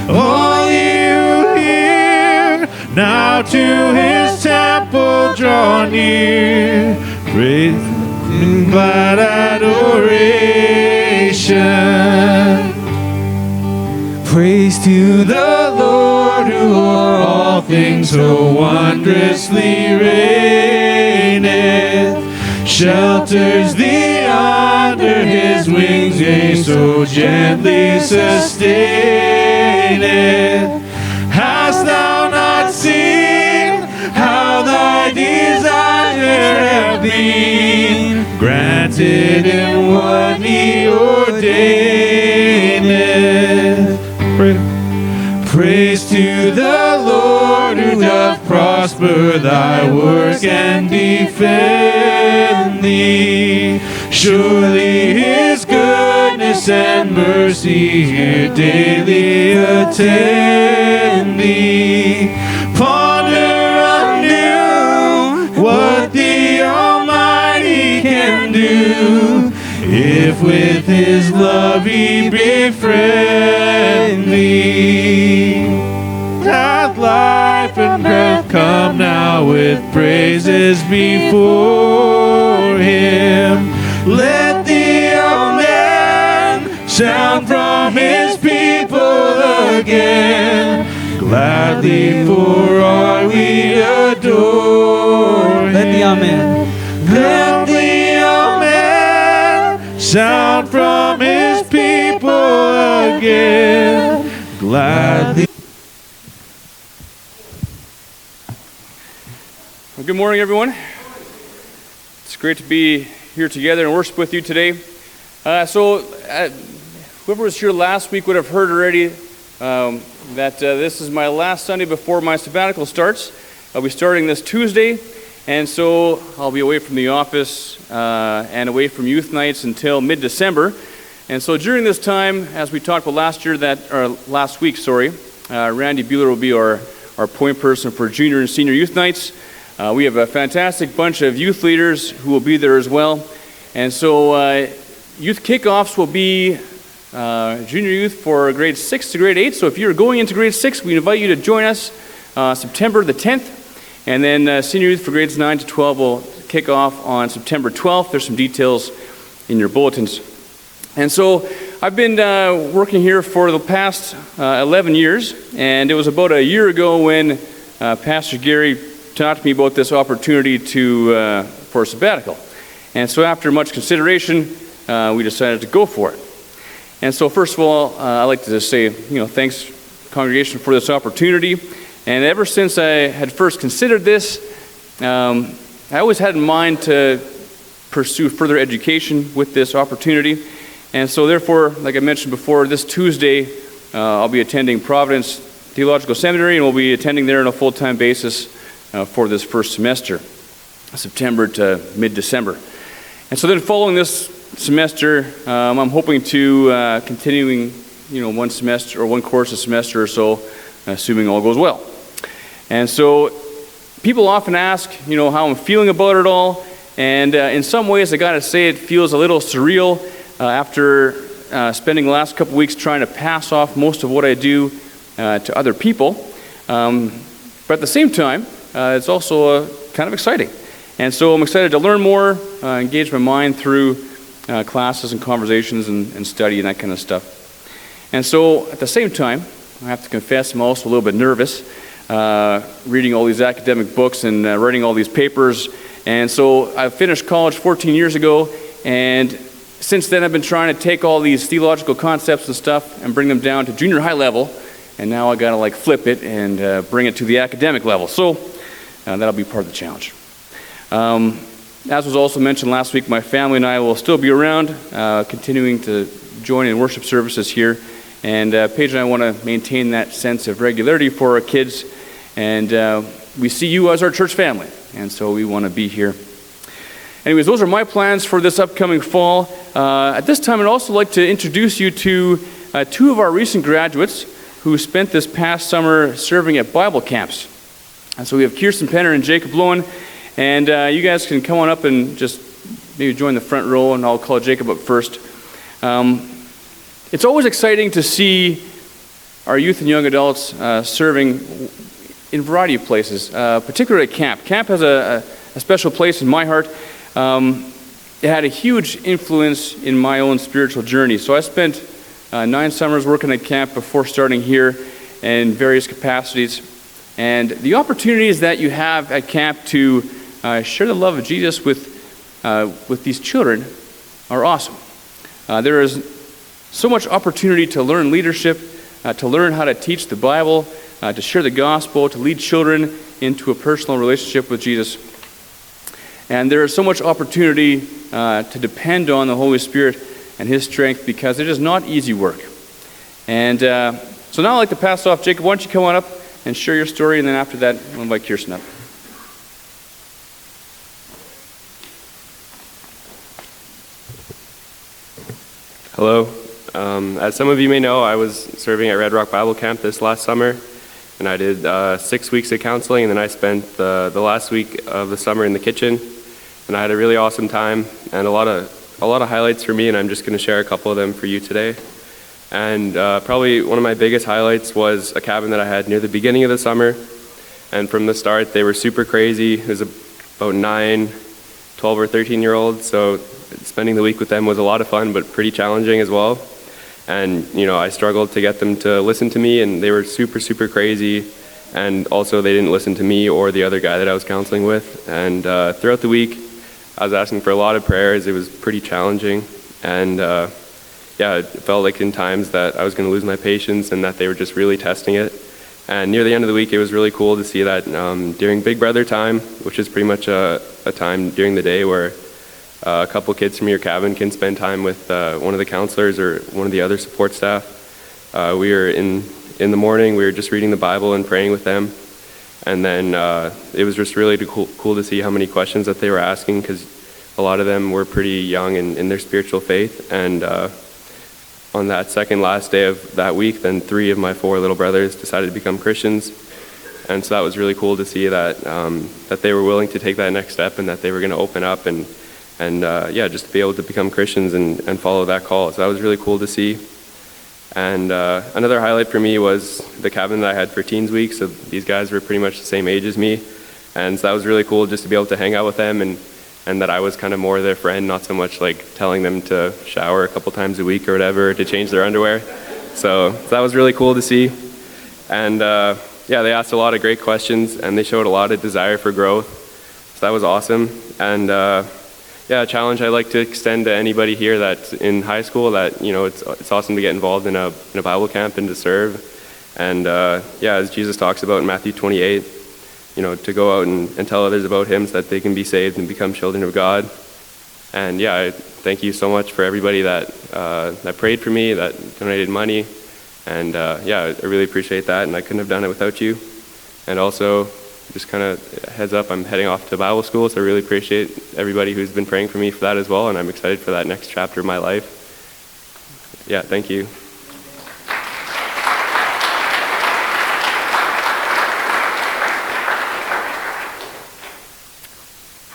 All you here, now to His temple draw near. Praise and glad adoration. Praise to the Lord, who o'er All things so wondrously reigneth, shelters thee under His wings, yea, so gently sustaineth. Hast thou not seen how thy desires have been granted in what He ordaineth? Praise to the Lord, who doth prosper thy work and defend thee. Surely His goodness and mercy here daily attend thee. Ponder anew what the Almighty can do, if with His love He befriend thee. Hath life and breath come now with praises before Him. Let the Amen sound from His people again. Gladly for all we adore Him. Let the Amen. Let the Amen sound from His people again. Gladly. Well, good morning, everyone. It's great to be here together and worship with you today. Whoever was here last week would have heard already that this is my last Sunday before my sabbatical starts. I'll be starting this Tuesday, and so I'll be away from the office and away from youth nights until mid-December. And so during this time, as we talked about last week, Randy Bueller will be our point person for junior and senior youth nights. We have a fantastic bunch of youth leaders who will be there as well. And so youth kickoffs will be junior youth for grades 6 to grade 8. So if you're going into grade 6, we invite you to join us September the 10th. And then senior youth for grades 9 to 12 will kick off on September 12th. There's some details in your bulletins. And so I've been working here for the past 11 years. And it was about a year ago when Pastor Gary talked to me about this opportunity for a sabbatical. And so after much consideration, we decided to go for it. And so first of all, I'd like to just say, thanks, congregation, for this opportunity. And ever since I had first considered this, I always had in mind to pursue further education with this opportunity. And so therefore, like I mentioned before, this Tuesday, I'll be attending Providence Theological Seminary, and we'll be attending there on a full-time basis for this first semester, September to mid-December. And so then following this semester, I'm hoping to continuing, one semester or one course a semester or so, assuming all goes well. And so people often ask, how I'm feeling about it all. And in some ways, I got to say, it feels a little surreal after spending the last couple weeks trying to pass off most of what I do to other people. But at the same time, it's also kind of exciting. And so I'm excited to learn more, engage my mind through classes and conversations and study and that kind of stuff. And so at the same time, I have to confess I'm also a little bit nervous, reading all these academic books and writing all these papers. And so I finished college 14 years ago, and since then I've been trying to take all these theological concepts and stuff and bring them down to junior high level, and now I got to flip it and bring it to the academic level. So that'll be part of the challenge. As was also mentioned last week, my family and I will still be around, continuing to join in worship services here. And Paige and I want to maintain that sense of regularity for our kids. And we see you as our church family, and so we want to be here. Anyways, those are my plans for this upcoming fall. At this time, I'd also like to introduce you to two of our recent graduates who spent this past summer serving at Bible camps. And so we have Kirsten Penner and Jacob Lowen. And you guys can come on up and just maybe join the front row, and I'll call Jacob up first. It's always exciting to see our youth and young adults serving in a variety of places, particularly at camp. Camp has a special place in my heart. It had a huge influence in my own spiritual journey. So I spent 9 summers working at camp before starting here in various capacities. And the opportunities that you have at camp to share the love of Jesus with these children are awesome. There is so much opportunity to learn leadership, to learn how to teach the Bible, to share the gospel, to lead children into a personal relationship with Jesus. And there is so much opportunity to depend on the Holy Spirit and His strength, because it is not easy work. And so now I'd like to pass off. Jacob, why don't you come on up and share your story, and then after that, I'll invite Kirsten up. Hello. As some of you may know, I was serving at Red Rock Bible Camp this last summer, and I did 6 weeks of counseling, and then I spent the last week of the summer in the kitchen, and I had a really awesome time and a lot of highlights for me, and I'm just going to share a couple of them for you today. And probably one of my biggest highlights was a cabin that I had near the beginning of the summer, and from the start they were super crazy. It was about 9, 12 or 13-year-olds, so spending the week with them was a lot of fun, but pretty challenging as well. And, I struggled to get them to listen to me, and they were super, super crazy. And also they didn't listen to me or the other guy that I was counseling with. And throughout the week, I was asking for a lot of prayers. It was pretty challenging. And it felt like in times that I was going to lose my patience and that they were just really testing it. And near the end of the week, it was really cool to see that during Big Brother time, which is pretty much a time during the day where a couple kids from your cabin can spend time with one of the counselors or one of the other support staff. We were in the morning, we were just reading the Bible and praying with them. And then it was just really cool to see how many questions that they were asking, because a lot of them were pretty young in their spiritual faith. And on that second last day of that week, then 3 of my 4 little brothers decided to become Christians. And so that was really cool to see that they were willing to take that next step, and that they were going to open up and just to be able to become Christians and follow that call. So that was really cool to see. And another highlight for me was the cabin that I had for Teens Week. So these guys were pretty much the same age as me. And so that was really cool just to be able to hang out with them, and that I was kind of more their friend, not so much like telling them to shower a couple times a week or whatever, to change their underwear. So that was really cool to see. And they asked a lot of great questions, and they showed a lot of desire for growth. So that was awesome. And a challenge I'd like to extend to anybody here that's in high school, that it's awesome to get involved in a Bible camp and to serve. And as Jesus talks about in Matthew 28, to go out and tell others about Him so that they can be saved and become children of God. And I thank you so much for everybody that prayed for me, that donated money. And I really appreciate that, and I couldn't have done it without you. And also, just kind of heads up, I'm heading off to Bible school, so I really appreciate everybody who's been praying for me for that as well, and I'm excited for that next chapter of my life. Thank you.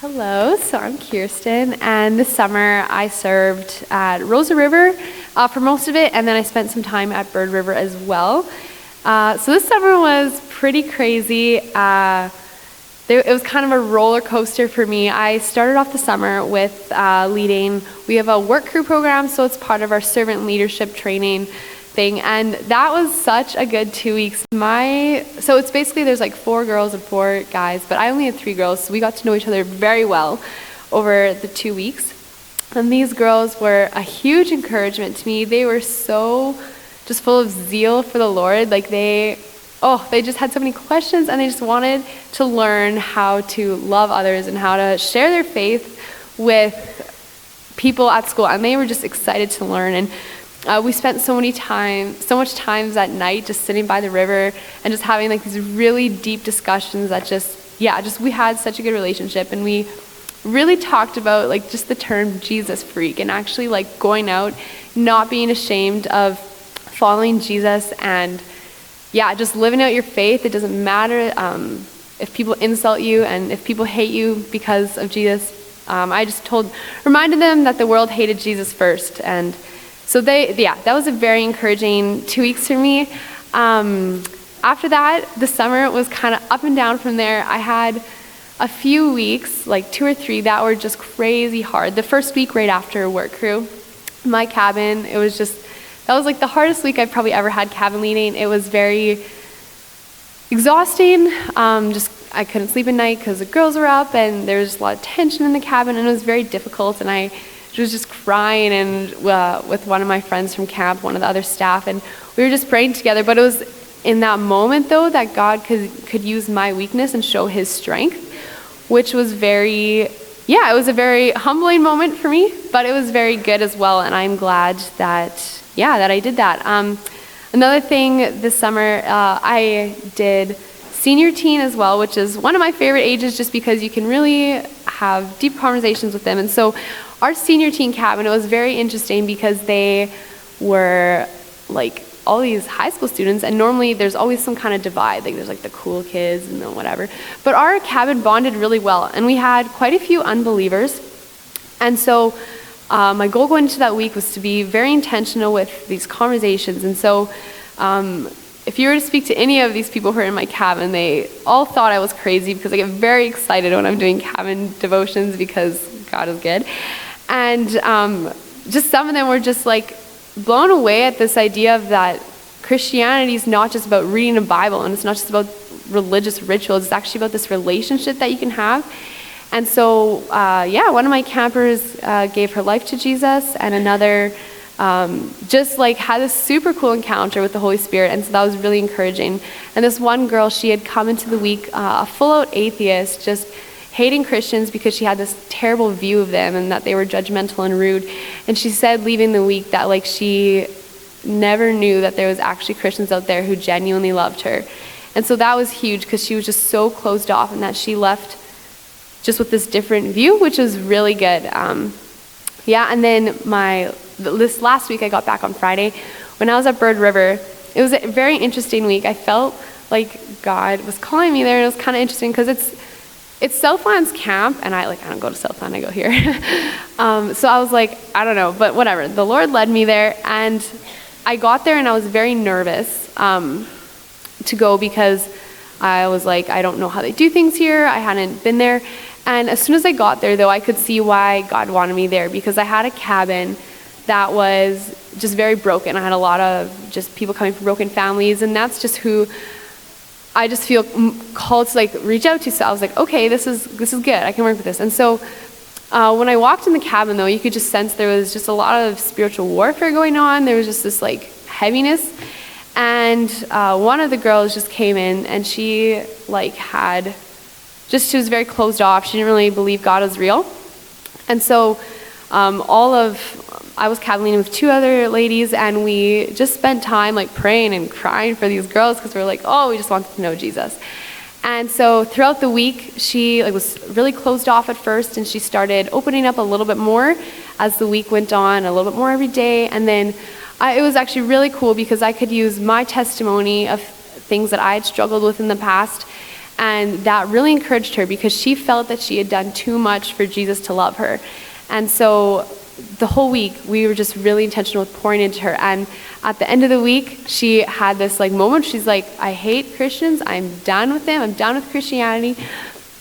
Hello, so I'm Kirsten, and this summer I served at Rosa River for most of it, and then I spent some time at Bird River as well. So this summer was pretty crazy. It was kind of a roller coaster for me. I started off the summer with leading. We have a work crew program, so it's part of our servant leadership training thing, and that was such a good 2 weeks. So it's basically there's like 4 girls and 4 guys, but I only had 3 girls, so we got to know each other very well over the 2 weeks. And these girls were a huge encouragement to me. They were so just full of zeal for the Lord. Like they they just had so many questions, and they just wanted to learn how to love others and how to share their faith with people at school, and they were just excited to learn. And we spent so much times at night just sitting by the river and just having like these really deep discussions that we had such a good relationship. And we really talked about like just the term Jesus freak, and actually like going out, not being ashamed of following Jesus, and just living out your faith. It doesn't matter if people insult you and if people hate you because of Jesus. I just reminded them that the world hated Jesus first. And so that was a very encouraging 2 weeks for me. After that, the summer was kind of up and down from there. I had a few weeks, like 2 or 3, that were just crazy hard. The first week right after work crew, my cabin, that was like the hardest week I've probably ever had cabin leading. It was very exhausting. I couldn't sleep at night because the girls were up, and there was just a lot of tension in the cabin, and it was very difficult. And I was just crying and with one of my friends from camp, one of the other staff, and we were just praying together. But it was in that moment, though, that God could use my weakness and show his strength, which was it was a very humbling moment for me, but it was very good as well. And I'm glad that I did that. Another thing this summer, I did senior teen as well, which is one of my favorite ages just because you can really have deep conversations with them. And so our senior teen cabin, it was very interesting because they were like all these high school students, and normally there's always some kind of divide, like there's like the cool kids and whatever. But our cabin bonded really well, and we had quite a few unbelievers. And so my goal going into that week was to be very intentional with these conversations. And so if you were to speak to any of these people who are in my cabin, they all thought I was crazy because I get very excited when I'm doing cabin devotions because God is good. And just some of them were just like blown away at this idea of that Christianity is not just about reading a Bible, and it's not just about religious rituals. It's actually about this relationship that you can have. And so, one of my campers gave her life to Jesus, and another just like had this super cool encounter with the Holy Spirit. And so that was really encouraging. And this one girl, she had come into the week a full-out atheist, just hating Christians because she had this terrible view of them and that they were judgmental and rude. And she said leaving the week that like she never knew that there was actually Christians out there who genuinely loved her. And so that was huge because she was just so closed off, and that she left just with this different view, which was really good. And then this last week I got back on Friday. When I was at Bird River, it was a very interesting week. I felt like God was calling me there, and it was kind of interesting because it's Southland's camp, and I don't go to Southland, I go here. So I was like, I don't know, but whatever. The Lord led me there, and I got there and I was very nervous to go because I was like, I don't know how they do things here. I hadn't been there. And as soon as I got there, though, I could see why God wanted me there, because I had a cabin that was just very broken. I had a lot of just people coming from broken families, and that's just who I just feel called to reach out to. So I was like, okay, this is good. I can work with this. And so when I walked in the cabin, though, you could just sense there was just a lot of spiritual warfare going on. There was just this heaviness. And one of the girls just came in, and she she was very closed off. She didn't really believe God was real. And so I was cabin leading with 2 other ladies, and we just spent time praying and crying for these girls because we were we just wanted to know Jesus. And so throughout the week, she was really closed off at first, and she started opening up a little bit more as the week went on, a little bit more every day. And then it was actually really cool because I could use my testimony of things that I had struggled with in the past, and that really encouraged her because she felt that she had done too much for Jesus to love her. And so the whole week, we were just really intentional with pouring into her. And at the end of the week, she had this moment. She's like, I hate Christians. I'm done with them. I'm done with Christianity.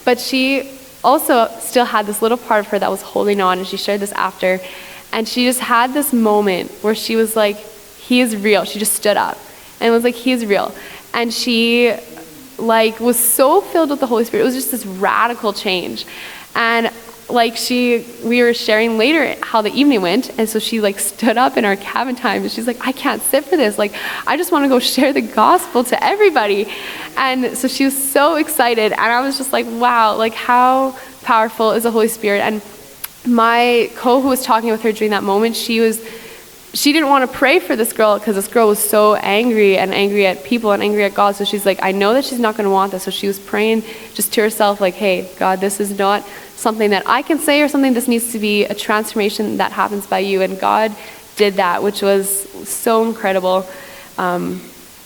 But she also still had this little part of her that was holding on, and she shared this after. And she just had this moment where she was like, he is real. She just stood up and was like, he is real. And she was so filled with the Holy Spirit. It was just this radical change. And like we were sharing later how the evening went, and so she like stood up in our cabin time, and she's like, I can't sit for this. Like, I just want to go share the gospel to everybody. And so she was so excited, and I was just like, wow, like how powerful is the Holy Spirit. And my who was talking with her during that moment, she didn't want to pray for this girl because this girl was so angry at people and angry at God. So she's like, I know that she's not going to want this. So she was praying just to herself, like, hey, God, this is not something that I can say or something. This needs to be a transformation that happens by you. And God did that, which was so incredible. And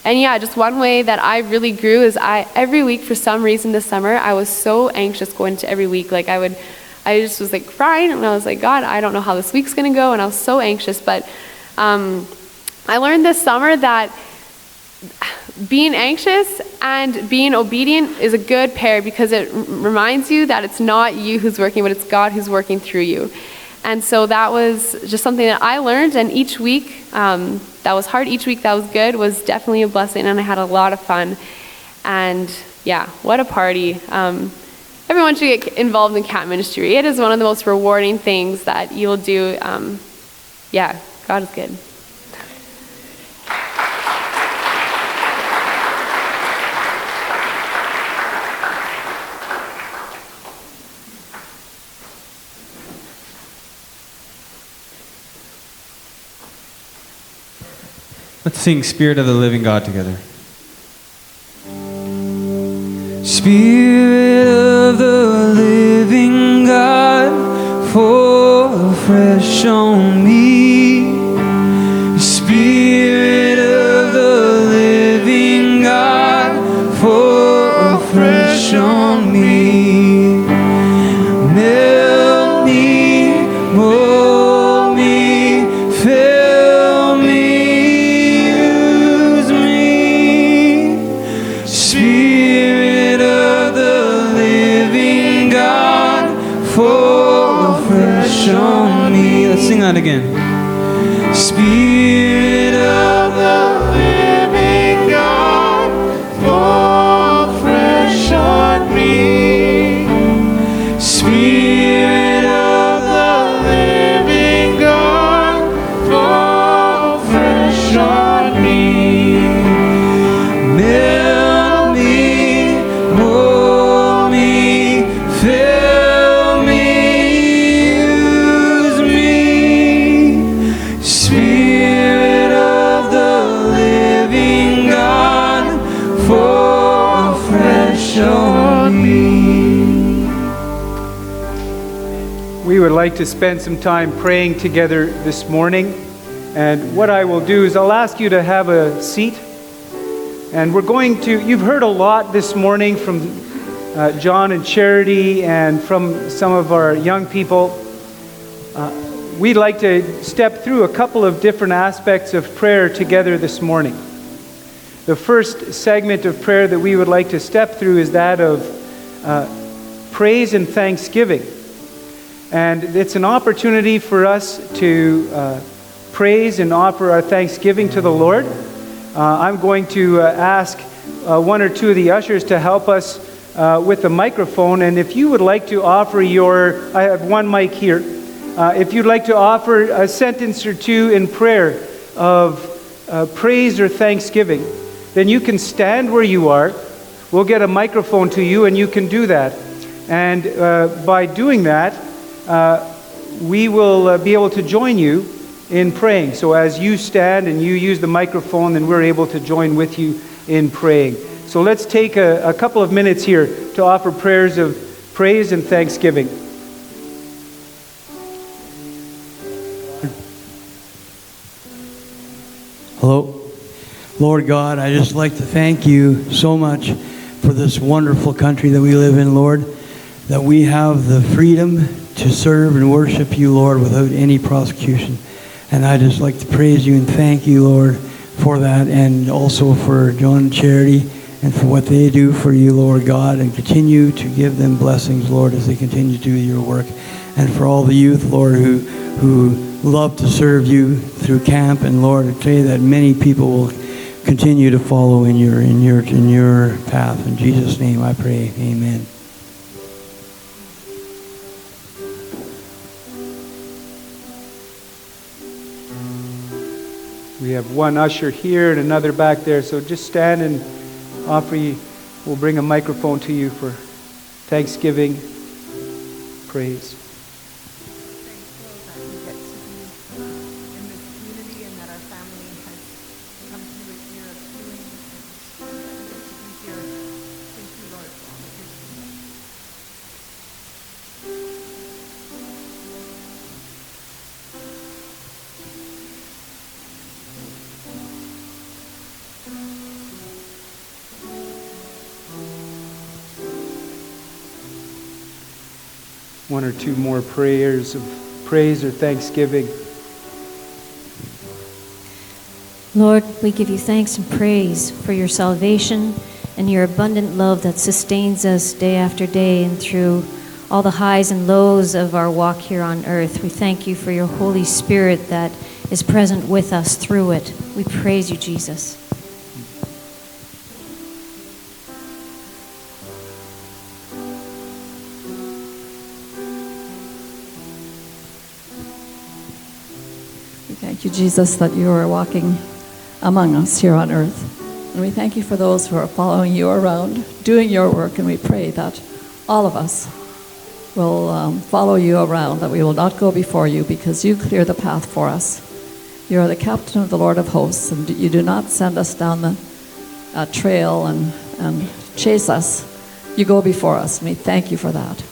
yeah, just one way that I really grew is every week for some reason this summer, I was so anxious going to every week. Like I just was like crying, and I was like, God, I don't know how this week's going to go. And I was so anxious. But I learned this summer that being anxious and being obedient is a good pair, because it reminds you that it's not you who's working, but it's God who's working through you. And so that was just something that I learned, and each week that was hard, each week that was good was definitely a blessing, and I had a lot of fun. And yeah, what a party. Everyone should get involved in camp ministry. It is one of the most rewarding things that you'll do. Yeah, God is good. Let's sing Spirit of the Living God together. Spirit of the living God, fall fresh on me. Spirit of the living God, fall fresh on me. Melt me, mold me, fill me, use me. Spirit of the living God, fall fresh on me. Let's sing that again. Spirit of the living God, fall fresh on me. Spirit of the living God, fall fresh on me. Melt me, mold me, fill me, use me. Spirit of the living God, fall fresh on me. We would like to spend some time praying together this morning. And what I will do is I'll ask you to have a seat. And we're going to, you've heard a lot this morning from John and Charity and from some of our young people. We'd like to step through a couple of different aspects of prayer together this morning. The first segment of prayer that we would like to step through is that of praise and thanksgiving. And it's an opportunity for us to praise and offer our thanksgiving to the Lord. I'm going to ask one or two of the ushers to help us with the microphone. And if you would like to offer I have one mic here. If you'd like to offer a sentence or two in prayer of praise or thanksgiving, then you can stand where you are. We'll get a microphone to you and you can do that. And by doing that, we will be able to join you in praying. So as you stand and you use the microphone, then we're able to join with you in praying. So let's take a couple of minutes here to offer prayers of praise and thanksgiving. Hello. Lord God, I just like to thank you so much for this wonderful country that we live in, Lord, that we have the freedom to serve and worship you, Lord, without any prosecution. And I just like to praise you and thank you, Lord, for that, and also for John and Charity and for what they do for you, Lord God, and continue to give them blessings, Lord, as they continue to do your work. And for all the youth, Lord, who love to serve you through camp, and Lord, I pray that many people will continue to follow in your path. In Jesus' name I pray, amen. We have one usher here and another back there, so just stand and offer you. We'll bring a microphone to you for thanksgiving, praise. One or two more prayers of praise or thanksgiving. Lord, we give you thanks and praise for your salvation and your abundant love that sustains us day after day and through all the highs and lows of our walk here on earth. We thank you for your Holy Spirit that is present with us through it. We praise you, Jesus. Thank you, Jesus, that you are walking among us here on earth. And we thank you for those who are following you around, doing your work, and we pray that all of us will follow you around, that we will not go before you because you clear the path for us. You are the captain of the Lord of hosts, and you do not send us down the trail and chase us. You go before us, and we thank you for that.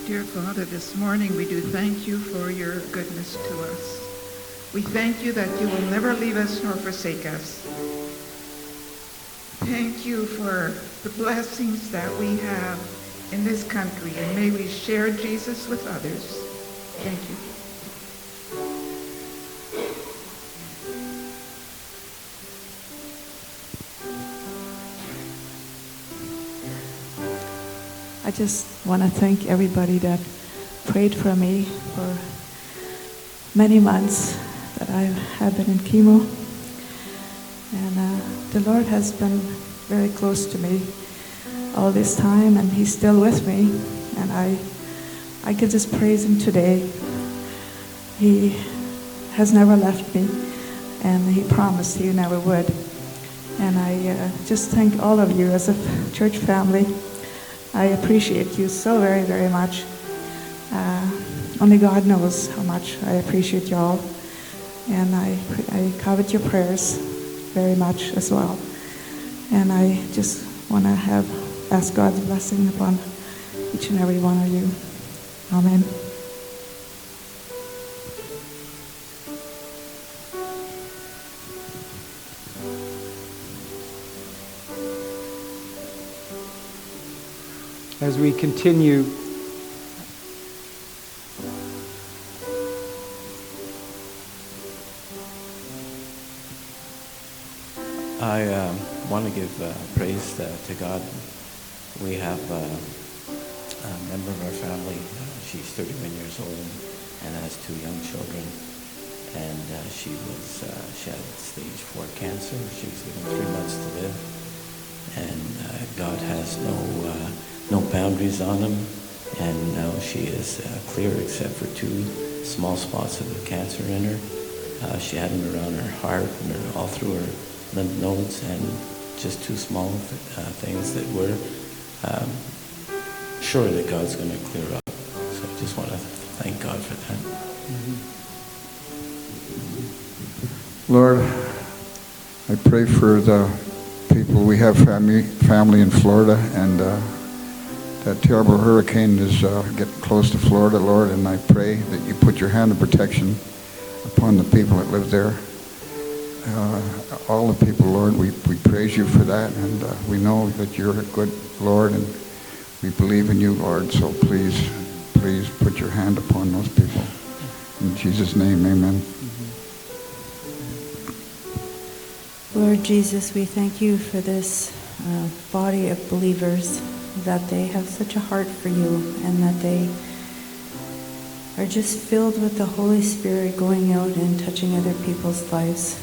Dear Father, this morning we do thank you for your goodness to us. We thank you that you will never leave us nor forsake us. Thank you for the blessings that we have in this country, and may we share Jesus with others. Thank you. I just want to thank everybody that prayed for me for many months that I have been in chemo. And the Lord has been very close to me all this time, and he's still with me. And I could just praise him today. He has never left me, and he promised he never would. And I just thank all of you as a church family. I appreciate you so very, very much. Only God knows how much I appreciate you all. And I covet your prayers very much as well. And I just want to ask God's blessing upon each and every one of you. Amen. As we continue, I want to give praise to God. We have a member of our family. She's 31 years old and has 2 young children. And she had stage 4 cancer. She was given 3 months to live. And God has no boundaries on him, and now she is clear except for 2 small spots of the cancer in her. She had them around her heart and all through her lymph nodes, and just 2 small things that we're sure that God's going to clear up. So I just want to thank God for that. Lord, I pray for the people. We have family in Florida, and that terrible hurricane is getting close to Florida, Lord, and I pray that you put your hand of protection upon the people that live there. All the people, Lord, we praise you for that, and we know that you're a good Lord, and we believe in you, Lord, so please put your hand upon those people. In Jesus' name, amen. Lord Jesus, we thank you for this body of believers, that they have such a heart for you, and that they are just filled with the Holy Spirit going out and touching other people's lives.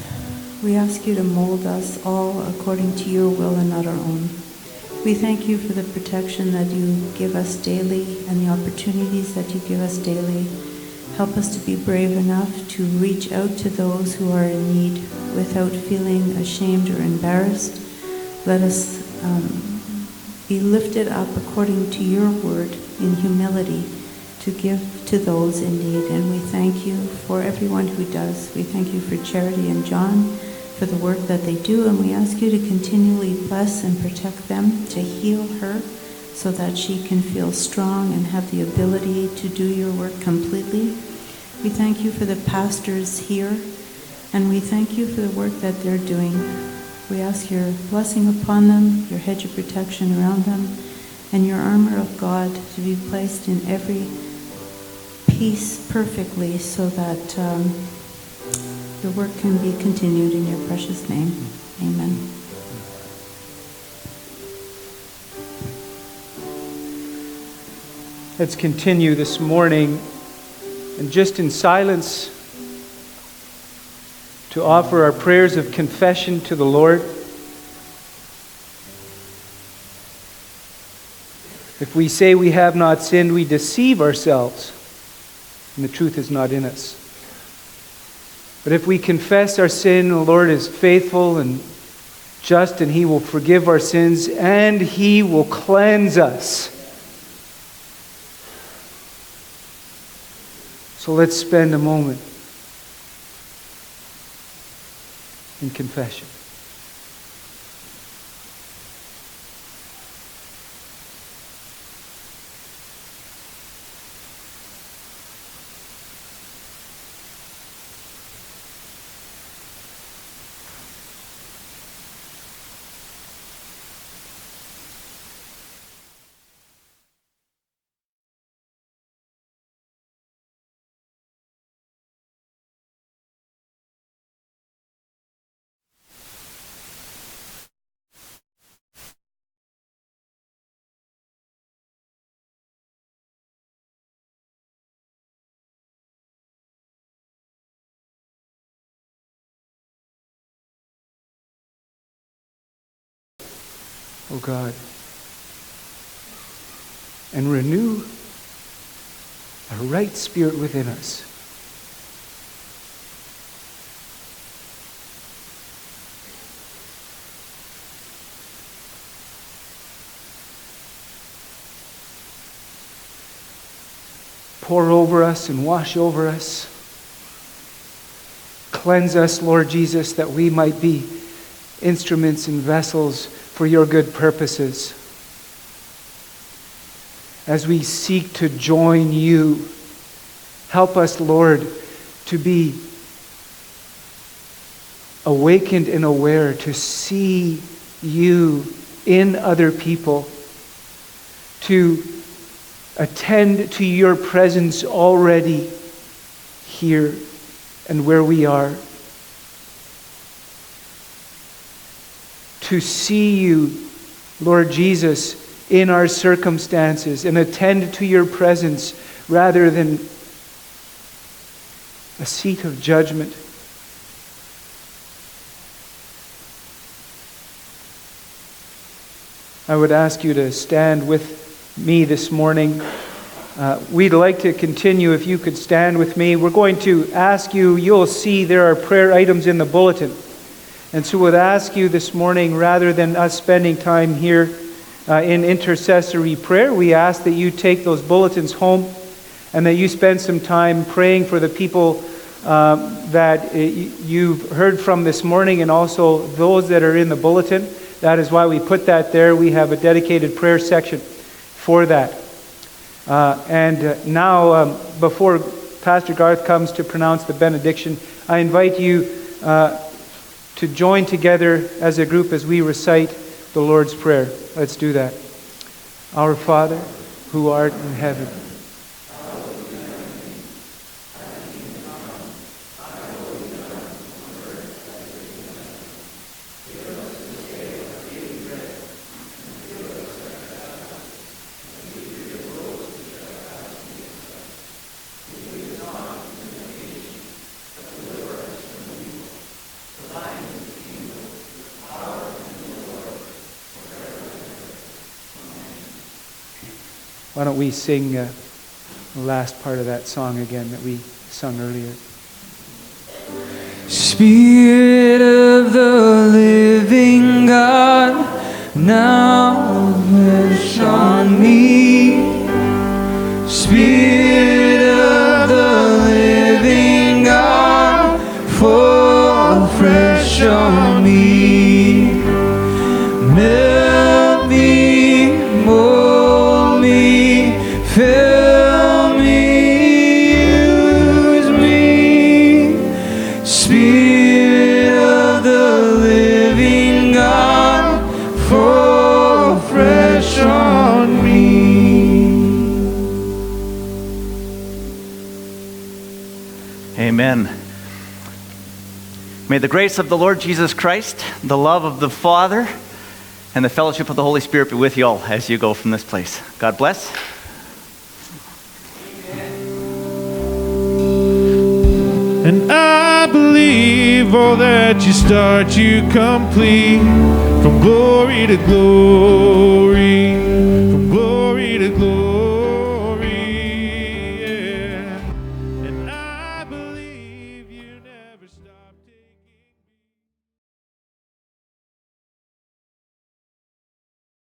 We ask you to mold us all according to your will and not our own. We thank you for the protection that you give us daily and the opportunities that you give us daily. Help us to be brave enough to reach out to those who are in need without feeling ashamed or embarrassed. Let us be lifted up according to your word in humility to give to those in need. And we thank you for everyone who does. We thank you for Charity and John for the work that they do, and we ask you to continually bless and protect them, to heal her so that she can feel strong and have the ability to do your work completely. We thank you for the pastors here, and we thank you for the work that they're doing. We ask your blessing upon them, your hedge of protection around them, and your armor of God to be placed in every piece perfectly so that your work can be continued in your precious name. Amen. Let's continue this morning and just in silence to offer our prayers of confession to the Lord. If we say we have not sinned, we deceive ourselves, and the truth is not in us. But if we confess our sin, the Lord is faithful and just, and He will forgive our sins, and He will cleanse us. So let's spend a moment in confession. O God, and renew a right spirit within us. Pour over us and wash over us. Cleanse us, Lord Jesus, that we might be instruments and vessels for your good purposes. As we seek to join you, help us, Lord, to be awakened and aware, to see you in other people, to attend to your presence already here and where we are. To see you, Lord Jesus, in our circumstances and attend to your presence rather than a seat of judgment. I would ask you to stand with me this morning. We'd like to continue if you could stand with me. We're going to ask you, you'll see there are prayer items in the bulletin. And so we'd ask you this morning, rather than us spending time here in intercessory prayer, we ask that you take those bulletins home and that you spend some time praying for the people that you've heard from this morning and also those that are in the bulletin. That is why we put that there. We have a dedicated prayer section for that. And now, before Pastor Garth comes to pronounce the benediction, I invite you to join together as a group as we recite the Lord's Prayer. Let's do that. Our Father, who art in heaven, Why don't we sing the last part of that song again that we sung earlier? Spirit of the living God, now rest on me. Spirit of the living God, fall fresh on me. Melt me, mold me, fill me, use me. Spirit of the living God, fall fresh on me. Amen. May the grace of the Lord Jesus Christ, the love of the Father, and the fellowship of the Holy Spirit be with you all as you go from this place. God bless. And I believe all that you start, you complete, from glory to glory.